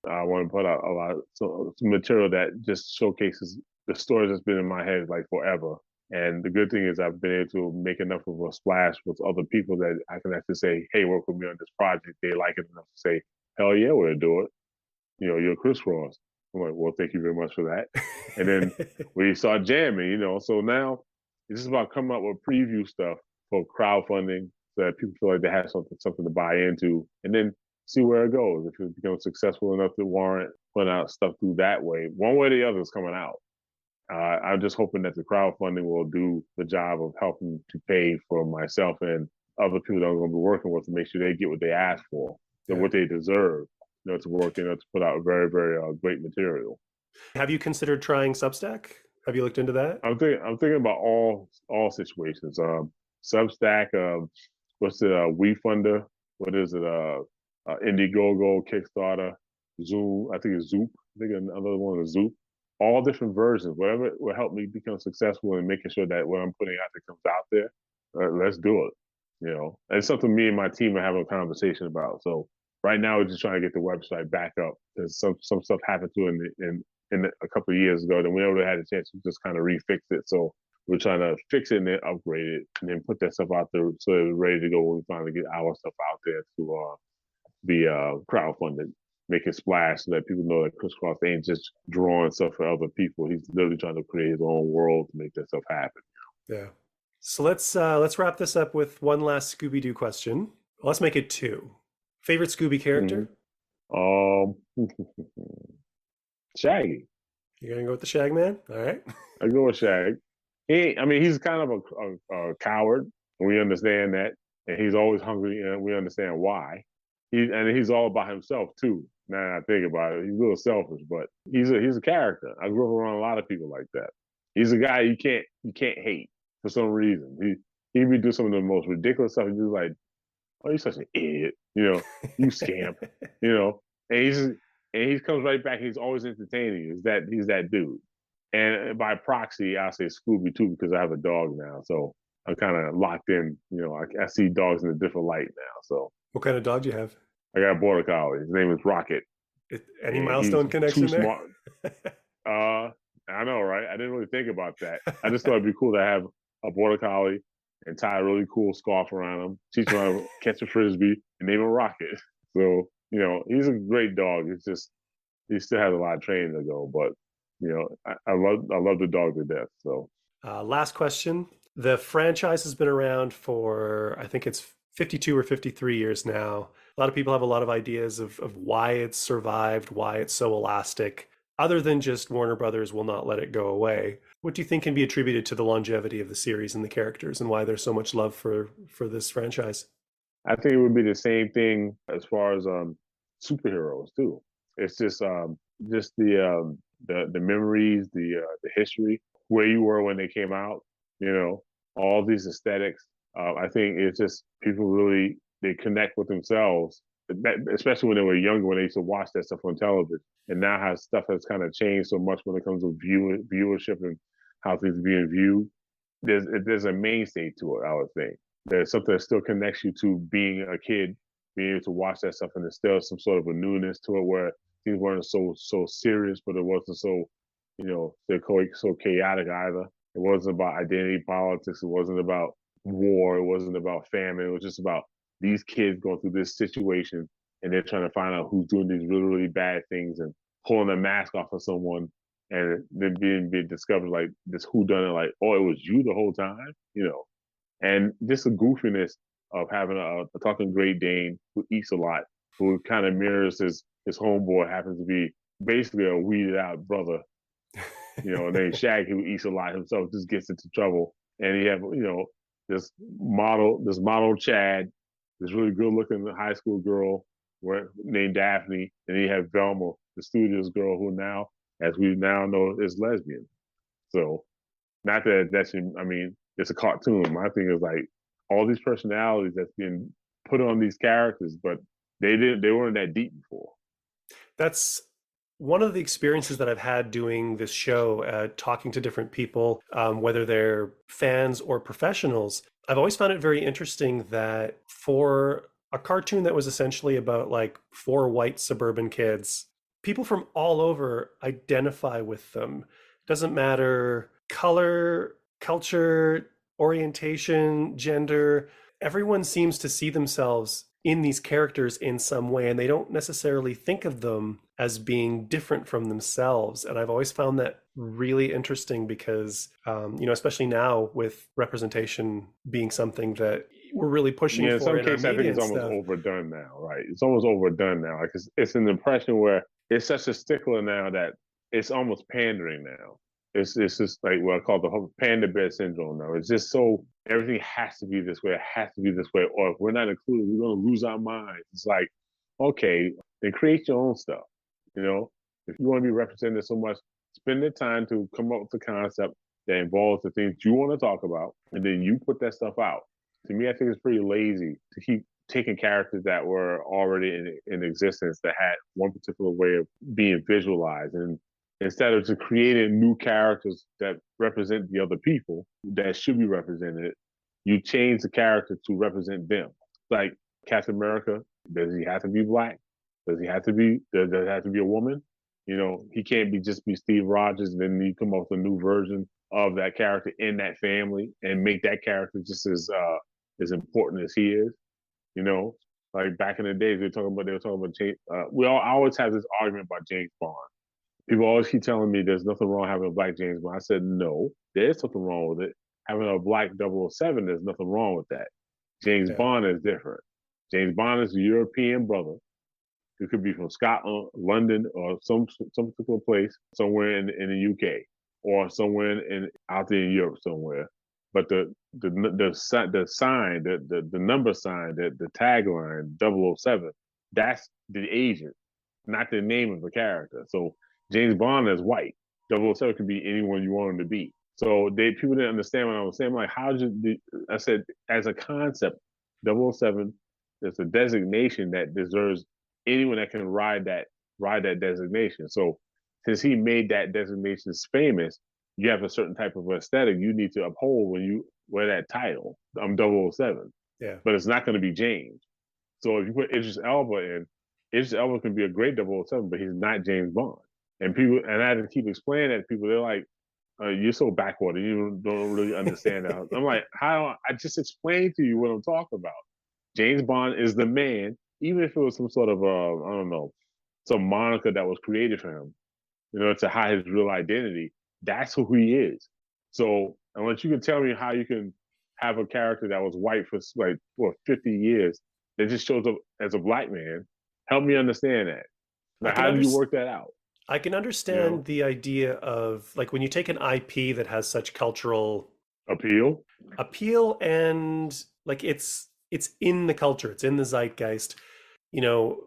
I want to put out some material that just showcases the stories that's been in my head like forever. And the good thing is I've been able to make enough of a splash with other people that I can actually say, hey, work with me on this project. They like it enough to say, hell yeah, we'll do it. You're ChrisCross. I'm like, well, thank you very much for that. And then we start jamming, So now it's just about coming up with preview stuff for crowdfunding so that people feel like they have something to buy into, and then see where it goes. If it becomes successful enough to warrant putting out stuff through that way. One way or the other is coming out. I'm just hoping that the crowdfunding will do the job of helping to pay for myself and other people that I'm going to be working with to make sure they get what they ask for and what they deserve, to work to put out very, very great material. Have you considered trying Substack? Have you looked into that? I'm thinking about all situations. Substack, what's it? WeFunder, what is it? Indiegogo, Kickstarter, Zoom. I think it's Zoop. I think another one is Zoop. All different versions, whatever will help me become successful in making sure that what I'm putting out there comes out there. Let's do it. And it's something me and my team are having a conversation about. So right now we're just trying to get the website back up because some stuff happened to it in a couple of years ago. Then we never had a chance to just kind of refix it. So we're trying to fix it and then upgrade it and then put that stuff out there so it's ready to go when we finally get our stuff out there to be crowdfunded. Make it splash so that people know that ChrisCross ain't just drawing stuff for other people. He's literally trying to create his own world to make that stuff happen. Yeah. So let's wrap this up with one last Scooby-Doo question. Let's make it 2. Favorite Scooby character? Shaggy. You're gonna go with the Shag Man? All right. I go with Shag. He's kind of a coward. We understand that, and he's always hungry, and we understand why. He's all about himself too. Now that I think about it, he's a little selfish, but he's a character. I grew up around a lot of people like that. He's a guy you can't hate for some reason. He'd be doing some of the most ridiculous stuff. He's just like, oh, you're such an idiot, you scamp, and he comes right back. He's always entertaining. He's that dude. And by proxy, I'll say Scooby too because I have a dog now, so I'm kind of locked in. I see dogs in a different light now. So, what kind of dog do you have? I got a border collie. His name is Rocket. Any milestone connection there? I know, right? I didn't really think about that. I just thought it'd be cool to have a border collie and tie a really cool scarf around him, teach him how to catch a frisbee, and name him Rocket. So, he's a great dog. It's just he still has a lot of training to go, but I love the dog to death. So, last question. The franchise has been around for, I think it's 52 or 53 years now. A lot of people have a lot of ideas of why it's survived, why it's so elastic. Other than just Warner Brothers will not let it go away, what do you think can be attributed to the longevity of the series and the characters and why there's so much love for this franchise? I think it would be the same thing as far as superheroes too. It's just the memories, the history, where you were when they came out. All these aesthetics. I think it's just people really they connect with themselves, especially when they were younger, when they used to watch that stuff on television. And now how stuff has kind of changed so much when it comes to viewership and how things are being viewed. There's a mainstay to it, I would think. There's something that still connects you to being a kid, being able to watch that stuff, and there's still some sort of a newness to it where things weren't so serious, but it wasn't so, so chaotic either. It wasn't about identity politics. It wasn't about war. It wasn't about famine. It was just about these kids going through this situation and they're trying to find out who's doing these really, really bad things and pulling a mask off of someone and then being discovered like this whodunit, like, oh, it was you the whole time, and just the goofiness of having a talking Great Dane who eats a lot, who kind of mirrors his homeboy, happens to be basically a weeded out brother. And then Shaggy, who eats a lot himself, just gets into trouble. And he have, this model Chad, this really good looking high school girl named Daphne. And he have Velma, the studios girl, who now, as we now know, is lesbian. So not that it's a cartoon. My thing is like all these personalities that's been put on these characters, but they weren't that deep before. That's one of the experiences that I've had doing this show, talking to different people, whether they're fans or professionals. I've always found it very interesting that for a cartoon that was essentially about like 4 white suburban kids, people from all over identify with them. Doesn't matter color, culture, orientation, gender. Everyone seems to see themselves in these characters in some way, and they don't necessarily think of them as being different from themselves. And I've always found that really interesting because, especially now with representation being something that we're really pushing for. In some cases, I think it's almost overdone now, right? It's almost overdone now. Like it's an impression where it's such a stickler now that it's almost pandering now. It's just like what I call the whole panda bear syndrome now. It's just so everything has to be this way. It has to be this way. Or if we're not included, we're gonna lose our minds. It's like, okay, then create your own stuff. You know, if you want to be represented so much, spend the time to come up with a concept that involves the things you want to talk about, and then you put that stuff out. To me, I think it's pretty lazy to keep taking characters that were already in existence that had one particular way of being visualized, and instead of just creating new characters that represent the other people that should be represented, you change the character to represent them. Like Captain America, does he have to be black? Does he have to be? Does it have to be a woman? You know, he can't just be Steve Rogers, and then you come up with a new version of that character in that family and make that character just as important as he is. You know, like back in the days, they were talking about James. I always have this argument about James Bond. People always keep telling me there's nothing wrong having a black James Bond. I said, no, there is something wrong with it. Having a black 007, there's nothing wrong with that. James Bond is different. James Bond is a European brother who could be from Scotland, London, or some particular place somewhere in the UK or somewhere out there in Europe somewhere. But the sign, the number sign, the tagline 007, that's the agent, not the name of the character. So James Bond is white. 007 could be anyone you want him to be. So people didn't understand what I was saying. Like, I said, as a concept, 007 is a designation that deserves anyone that can ride that designation. So since he made that designation famous, you have a certain type of aesthetic you need to uphold when you wear that title. I'm 007. Yeah. But it's not going to be James. So if you put Idris Elba in, Idris Elba can be a great 007, but he's not James Bond. And I had to keep explaining that to people. They're like, you're so backward. You don't really understand that. I'm like, how? I just explained to you what I'm talking about. James Bond is the man, even if it was some sort of, I don't know, some moniker that was created for him, you know, to hide his real identity. That's who he is. So unless you can tell me how you can have a character that was white for 50 years that just shows up as a black man, help me understand that. Like, how do you work that out? I can understand the idea of, like, when you take an IP that has such cultural appeal, and like it's in the culture, it's in the zeitgeist. You know,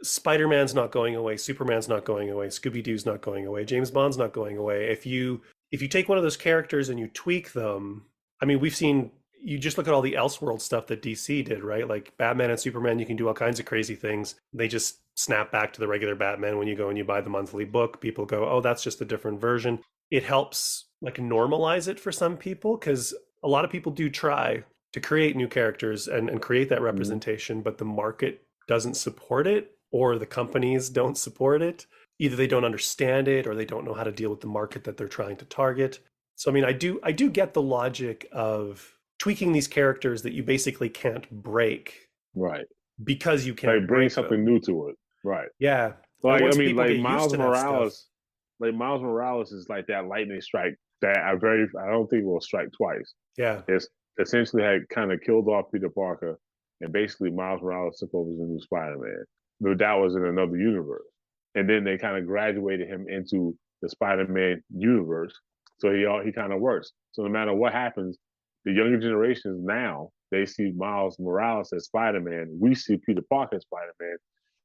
Spider-Man's not going away, Superman's not going away, Scooby-Doo's not going away, James Bond's not going away. If you take one of those characters and you tweak them, I mean, we've seen, you just look at all the Elseworld stuff that DC did, right? Like Batman and Superman, you can do all kinds of crazy things. They just snap back to the regular Batman when you go and you buy the monthly book. People go, oh, that's just a different version. It helps like normalize it for some people, because a lot of people do try to create new characters and create that representation, but the market doesn't support it, or the companies don't support it. Either they don't understand it, or they don't know how to deal with the market that they're trying to target. So, I mean, I do get the logic of tweaking these characters that you basically can't break, right? Because you can't like bring something new to it, right? Yeah, like I mean, like Miles Morales, Miles Morales is like that lightning strike that I don't think will strike twice. Yeah, it's essentially had kind of killed off Peter Parker, and basically Miles Morales took over as the new Spider-Man. But that was in another universe, and then they kind of graduated him into the Spider-Man universe, so he kind of works. So no matter what happens, the younger generations now, they see Miles Morales as Spider-Man. We see Peter Parker as Spider-Man,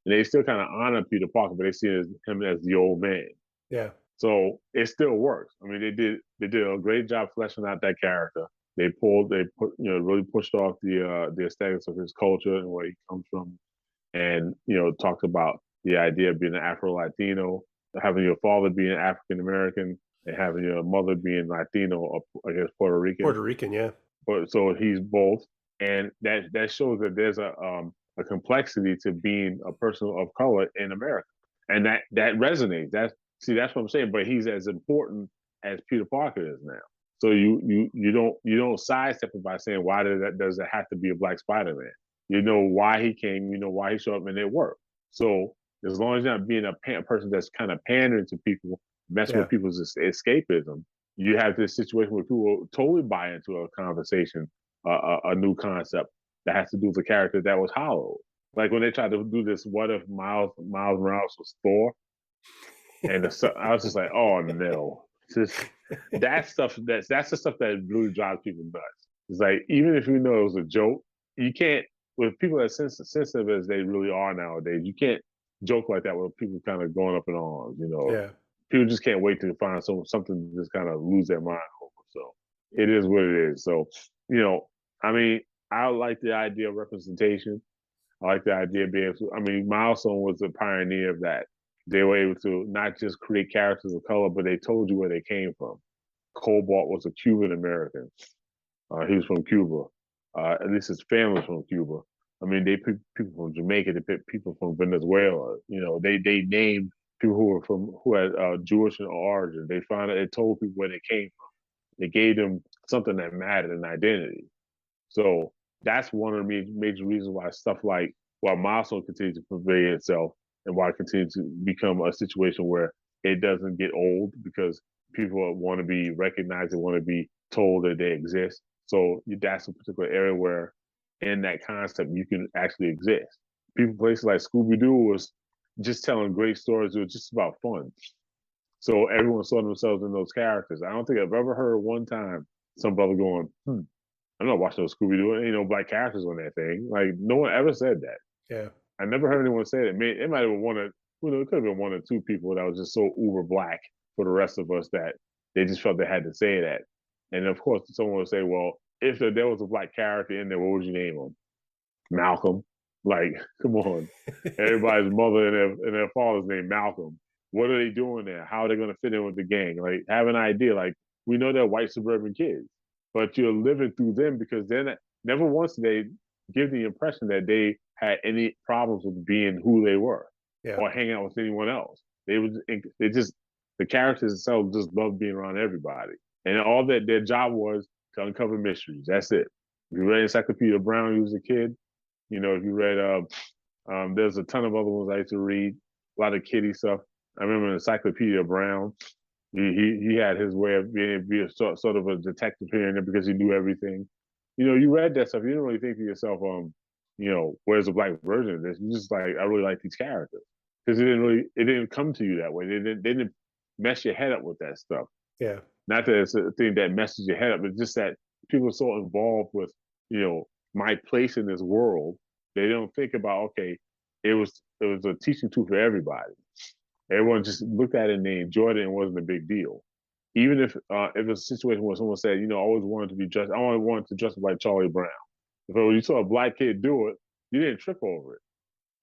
and they still kind of honor Peter Parker, but they see him as the old man. Yeah. So it still works. I mean, they did a great job fleshing out that character. Really pushed off the aesthetics of his culture and where he comes from, and talked about the idea of being an Afro-Latino, having your father being African American, and having your mother being Latino, or I guess Puerto Rican. Puerto Rican, yeah. So he's both, and that shows that there's a complexity to being a person of color in America, and that resonates. That's what I'm saying. But he's as important as Peter Parker is now. So you don't sidestep it by saying, why does it have to be a black Spider-Man? You know why he came, you know why he showed up, and it worked. So as long as you're not being a person that's kind of pandering to people, messing with people's escapism, you have this situation where people totally buy into a conversation, a new concept that has to do with a character that was hollowed. Like when they tried to do this, what if Miles Morales was Thor? And I was just like, oh no, just that stuff. That's the stuff that really drives people nuts. It's like even if you know it was a joke, you can't with people as sensitive as they really are nowadays. You can't joke like that with people kind of going up in arms. Yeah. People just can't wait to find something to just kind of lose their mind over. So it is what it is. So I mean, I like the idea of representation. I like the idea of being able to. I mean, Milestone was a pioneer of that. They were able to not just create characters of color, but they told you where they came from. Cobalt was a Cuban American. He was from Cuba. At least his family was from Cuba. I mean, they picked people from Jamaica. They picked people from Venezuela. They named people who had Jewish origin. They told people where they came from. They gave them something that mattered, an identity. So that's one of the major reasons why Milestone continues to pervade itself and why it continues to become a situation where it doesn't get old because people want to be recognized and want to be told that they exist. So that's a particular area where in that concept you can actually exist. Places like Scooby-Doo was just telling great stories. It was just about fun. So everyone saw themselves in those characters. I don't think I've ever heard one time some brother going, I'm not watching those Scooby-Doo. Ain't no black characters on that thing. Like no one ever said that. Yeah. I never heard anyone say it. It might have been it could have been one or two people that was just so uber black for the rest of us that they just felt they had to say that. And of course, someone would say, well, if there was a black character in there, what would you name him? Malcolm. Like, come on. Everybody's mother and their father's name Malcolm. What are they doing there? How are they going to fit in with the gang? Like, have an idea. Like, we know they're white suburban kids, but you're living through them because never once did they give the impression that they had any problems with being who they were or hanging out with anyone else. The characters themselves just loved being around everybody. And all that their job was to uncover mysteries. That's it. If you read Encyclopedia Brown when you was a kid, if you read, there's a ton of other ones I used to read, a lot of kiddie stuff. I remember Encyclopedia Brown. He had his way of being a sort of a detective here and there because he knew everything. You read that stuff. You didn't really think to yourself, where's the black version of this? You just like, I really like these characters because it didn't come to you that way. They didn't mess your head up with that stuff. Yeah. Not that it's a thing that messes your head up, but just that people are so involved with, my place in this world. They don't think about, okay, it was a teaching tool for everybody. Everyone just looked at it and they enjoyed it and it wasn't a big deal. Even if it's a situation where someone said, I always wanted to be dressed, I always wanted to dress like Charlie Brown. If you saw a black kid do it, you didn't trip over it.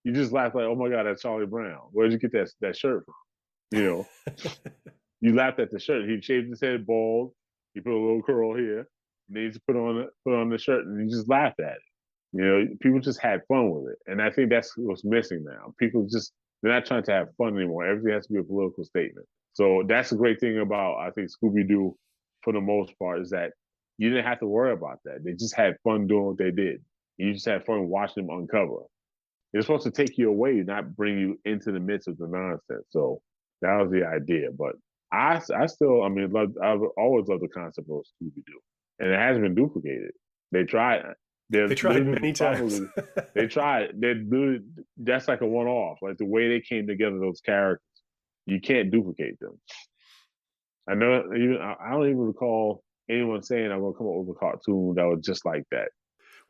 You just laughed like, oh my God, that's Charlie Brown. Where did you get that shirt from? You laughed at the shirt. He shaved his head bald. He put a little curl here. And then he just put on the shirt and you just laughed at it. People just had fun with it. And I think that's what's missing now. They're not trying to have fun anymore. Everything has to be a political statement. So that's the great thing about, I think, Scooby-Doo, for the most part, is that you didn't have to worry about that. They just had fun doing what they did. You just had fun watching them uncover. It's supposed to take you away, not bring you into the midst of the nonsense. So that was the idea. But I've always loved the concept of Scooby-Doo. And it hasn't been duplicated. They tried. They tried many times. They tried. That's like a one-off. Like the way they came together, those characters, you can't duplicate them. I don't even recall anyone saying I'm going to come up with a cartoon that was just like that.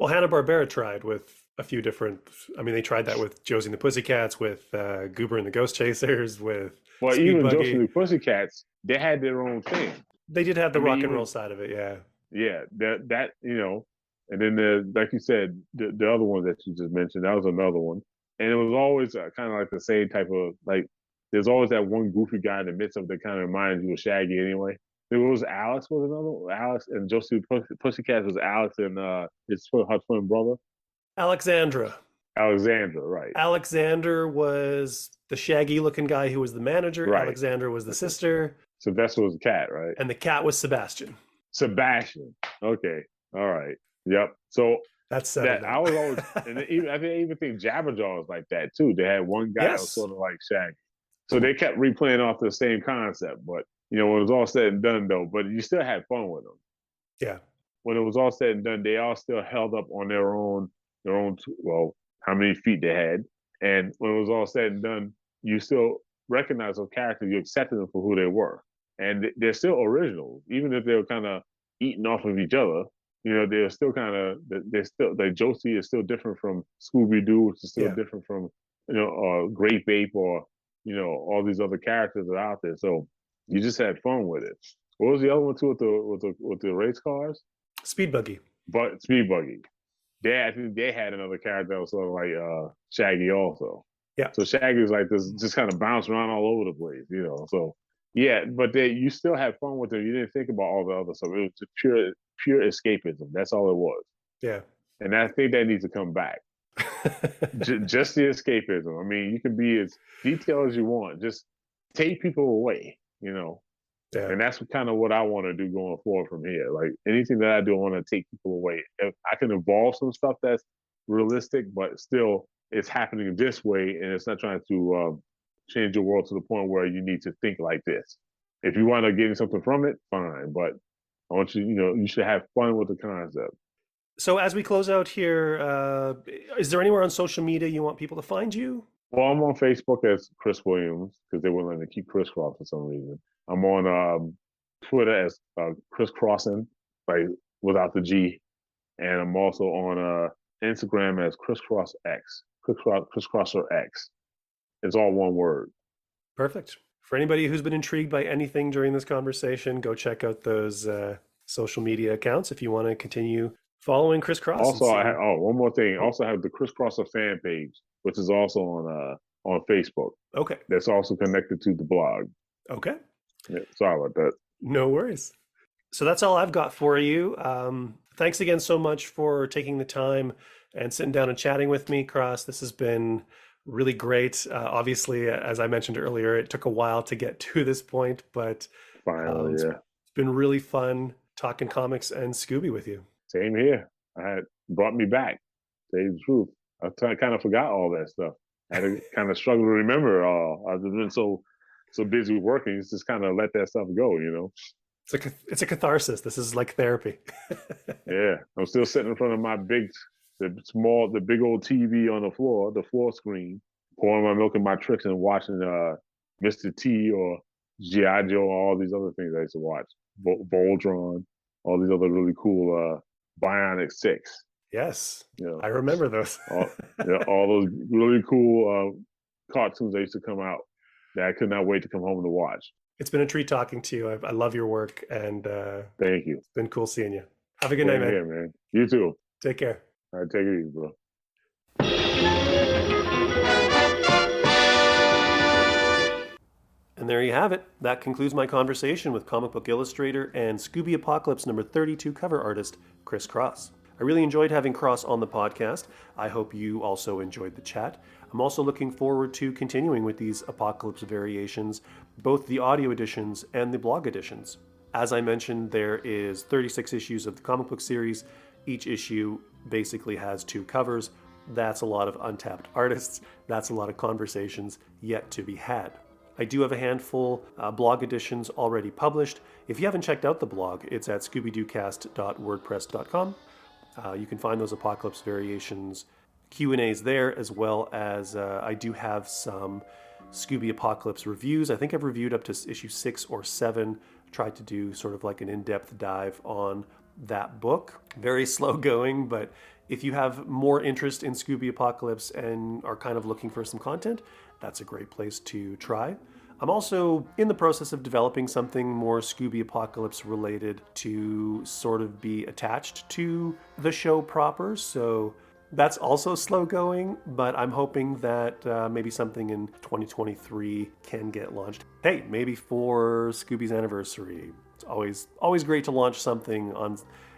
Well, Hanna-Barbera tried with a few different. I mean, they tried that with Josie and the Pussycats, with Goober and the Ghost Chasers, with. Well, Speed even Buggy. Josie and the Pussycats, they had their own thing. They did have the rock and roll side of it, yeah. Yeah, that and then like you said, the other one that you just mentioned, that was another one, and it was always kind of like the same type of like. There's always that one goofy guy in the midst of that kind of reminds you of Shaggy anyway. There was Alex was another one. Alex and Josie Pussycats was Alex and her twin brother. Alexandra, right. Alexander was the shaggy looking guy who was the manager. Right. Alexandra was the sister. Sylvester was the cat, right? And the cat was Sebastian. Okay. All right. Yep. So that's that I was always, and I even think Jabberjaw was like that too. They had one guy that was sort of like Shaggy. So they kept replaying off the same concept, but when it was all said and done, though, but you still had fun with them. Yeah. When it was all said and done, they all still held up on their own. Well, how many feet they had, and when it was all said and done, you still recognize those characters, you accepted them for who they were, and they're still original, even if they were kind of eating off of each other. You know, they're still kind of they're still like Josie is still different from Scooby-Doo, which is still Yeah. different from Grape Ape or all these other characters that are out there. So you just had fun with it. What was the other one too with the race cars? Speed Buggy. But Speed Buggy. I think they had another character that was sort of like Shaggy also. Yeah. So Shaggy was like this, just kind of bouncing around all over the place, So yeah, but you still had fun with them. You didn't think about all the other stuff. It was just pure escapism. That's all it was. Yeah. And I think that needs to come back. Just the escapism. I mean, you can be as detailed as you want. Just take people away, Yeah. And that's kind of what I want to do going forward from here. Like anything that I do, I want to take people away. If I can evolve some stuff that's realistic, but still it's happening this way, and it's not trying to change your world to the point where you need to think like this. If you wind up getting something from it, fine. But I want you, you should have fun with the concept. So as we close out here, is there anywhere on social media you want people to find you? Well, I'm on Facebook as Chris Williams because they wouldn't let me keep ChrisCross for some reason. I'm on Twitter as ChrisCrossing, like without the G, and I'm also on Instagram as ChrisCrossX, ChrisCrosser X. It's all one word. Perfect. For anybody who's been intrigued by anything during this conversation, go check out those social media accounts if you want to continue following ChrisCross. Also, one more thing. Also have the ChrisCrosser fan page, which is also on Facebook. Okay. That's also connected to the blog. Okay. Yeah, sorry about that. No worries. So that's all I've got for you. Thanks again so much for taking the time and sitting down and chatting with me, Cross. This has been really great. Obviously, as I mentioned earlier, it took a while to get to this point, but Finally, it's been really fun talking comics and Scooby with you. Same here. Brought me back. Tell you the truth. I kind of forgot all that stuff. I had to kind of struggle to remember all. I've been so busy working, it's just kind of let that stuff go, It's a catharsis. This is like therapy. Yeah, I'm still sitting in front of the big old TV on the floor screen, pouring my milk and my tricks and watching Mr. T or G.I. Joe, all these other things I used to watch. Voltron, all these other really cool Bionic 6. Yes, I remember those. all those really cool cartoons that used to come out that I could not wait to come home to watch. It's been a treat talking to you. I love your work, and thank you. It's been cool seeing you. Have a good night, man. Yeah, man. You too. Take care. All right, take it easy, bro. And there you have it. That concludes my conversation with comic book illustrator and Scooby Apocalypse number 32 cover artist, ChrisCross. I really enjoyed having Cross on the podcast. I hope you also enjoyed the chat. I'm also looking forward to continuing with these Apocalypse variations, both the audio editions and the blog editions. As I mentioned, there is 36 issues of the comic book series. Each issue basically has 2 covers. That's a lot of untapped artists. That's a lot of conversations yet to be had. I do have a handful blog editions already published. If you haven't checked out the blog, it's at scoobydoocast.wordpress.com. You can find those Apocalypse variations Q&As there, as well as I do have some Scooby Apocalypse reviews. I think I've reviewed up to issue 6 or 7. Tried to do sort of like an in-depth dive on that book. Very slow going, but if you have more interest in Scooby Apocalypse and are kind of looking for some content, that's a great place to try. I'm also in the process of developing something more Scooby Apocalypse related to sort of be attached to the show proper. So that's also slow going, but I'm hoping that maybe something in 2023 can get launched. Hey, maybe for Scooby's anniversary. It's always great to launch something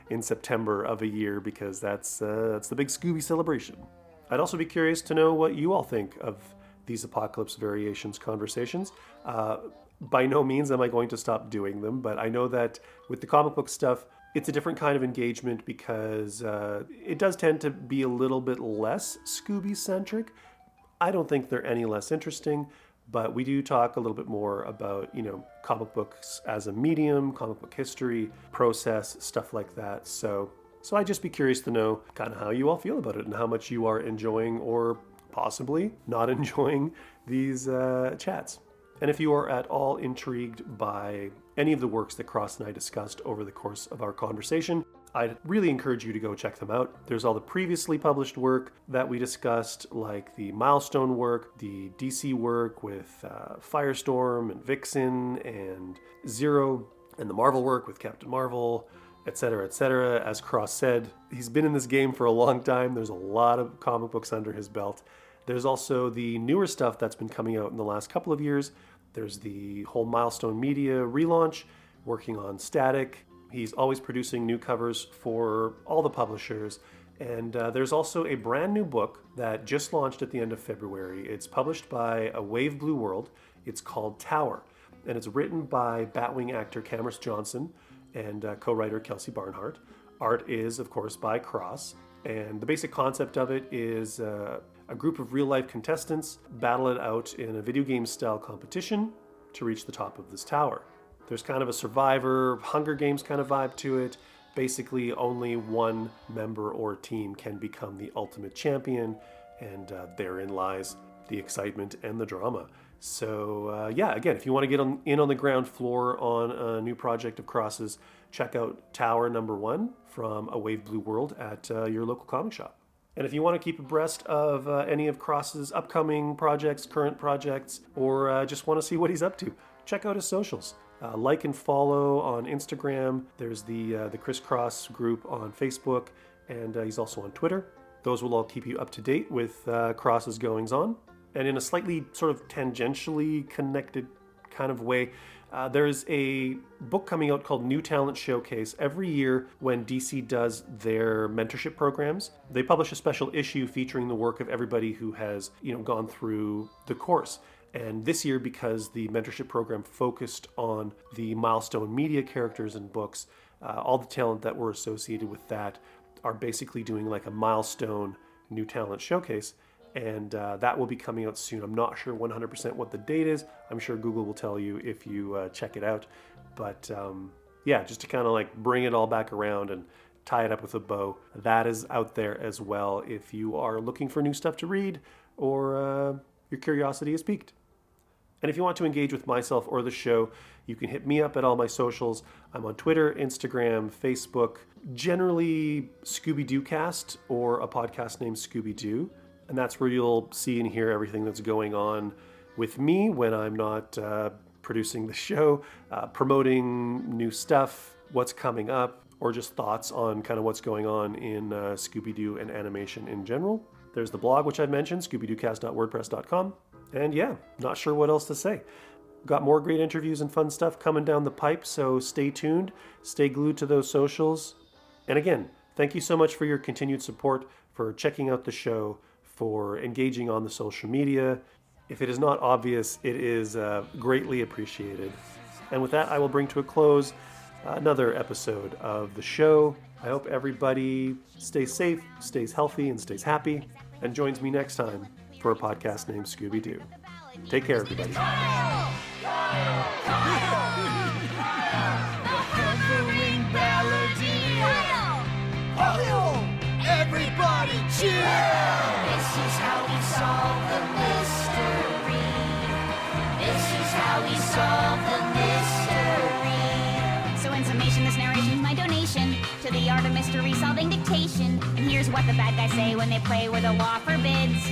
in September of a year because that's the big Scooby celebration. I'd also be curious to know what you all think of these Apocalypse variations conversations. By no means am I going to stop doing them, but I know that with the comic book stuff, it's a different kind of engagement because it does tend to be a little bit less Scooby-centric. I don't think they're any less interesting, but we do talk a little bit more about, comic books as a medium, comic book history, process, stuff like that. So I'd just be curious to know kind of how you all feel about it and how much you are enjoying or possibly not enjoying these chats. And if you are at all intrigued by any of the works that Cross and I discussed over the course of our conversation, I'd really encourage you to go check them out. There's all the previously published work that we discussed, like the Milestone work, the DC work with Firestorm and Vixen and Zero, and the Marvel work with Captain Marvel, etc., etc. As Cross said, he's been in this game for a long time. There's a lot of comic books under his belt. There's also the newer stuff that's been coming out in the last couple of years. There's the whole Milestone Media relaunch, working on Static. He's always producing new covers for all the publishers. And there's also a brand new book that just launched at the end of February. It's published by A Wave Blue World. It's called Tower. And it's written by Batwing actor Cameron Johnson and co-writer Kelsey Barnhart. Art is, of course, by Cross. And the basic concept of it is a group of real-life contestants battle it out in a video game-style competition to reach the top of this tower. There's kind of a Survivor, Hunger Games kind of vibe to it. Basically, only one member or team can become the ultimate champion, and therein lies the excitement and the drama. So yeah, again, if you want to get in on the ground floor on a new project of Cross's, check out Tower #1 from A Wave Blue World at your local comic shop. And if you want to keep abreast of any of Cross's upcoming projects, current projects, or just want to see what he's up to, check out his socials. Like and follow on Instagram. There's the ChrisCross group on Facebook, and he's also on Twitter. Those will all keep you up to date with Cross's goings-on. And in a slightly sort of tangentially connected kind of way, there's a book coming out called New Talent Showcase. Every year when DC does their mentorship programs, they publish a special issue featuring the work of everybody who has, gone through the course. And this year, because the mentorship program focused on the Milestone Media characters and books, all the talent that were associated with that are basically doing like a Milestone New Talent Showcase. And that will be coming out soon. I'm not sure 100% what the date is. I'm sure Google will tell you if you check it out. But yeah, just to kind of like bring it all back around and tie it up with a bow, that is out there as well if you are looking for new stuff to read or your curiosity is piqued. And if you want to engage with myself or the show, you can hit me up at all my socials. I'm on Twitter, Instagram, Facebook, generally Scooby-Doo Cast or a podcast named Scooby-Doo. And that's where you'll see and hear everything that's going on with me when I'm not producing the show, promoting new stuff, what's coming up, or just thoughts on kind of what's going on in Scooby-Doo and animation in general. There's the blog, which I've mentioned, scoobydoocast.wordpress.com. And yeah, not sure what else to say. Got more great interviews and fun stuff coming down the pipe, so stay tuned, stay glued to those socials. And again, thank you so much for your continued support, for checking out the show, for engaging on the social media. If it is not obvious, it is greatly appreciated. And with that, I will bring to a close another episode of the show. I hope everybody stays safe, stays healthy, and stays happy, and joins me next time for a podcast named Scooby-Doo. Take care, everybody. Everybody cheer! This is how we solve the mystery. This is how we solve the mystery. So in summation, this narration is my donation to the art of mystery solving dictation. And here's what the bad guys say when they play where the law forbids.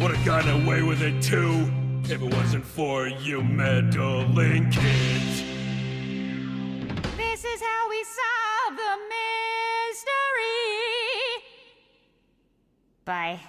Would have gotten away with it too if it wasn't for you meddling kids. This is how we solve the mystery. Bye.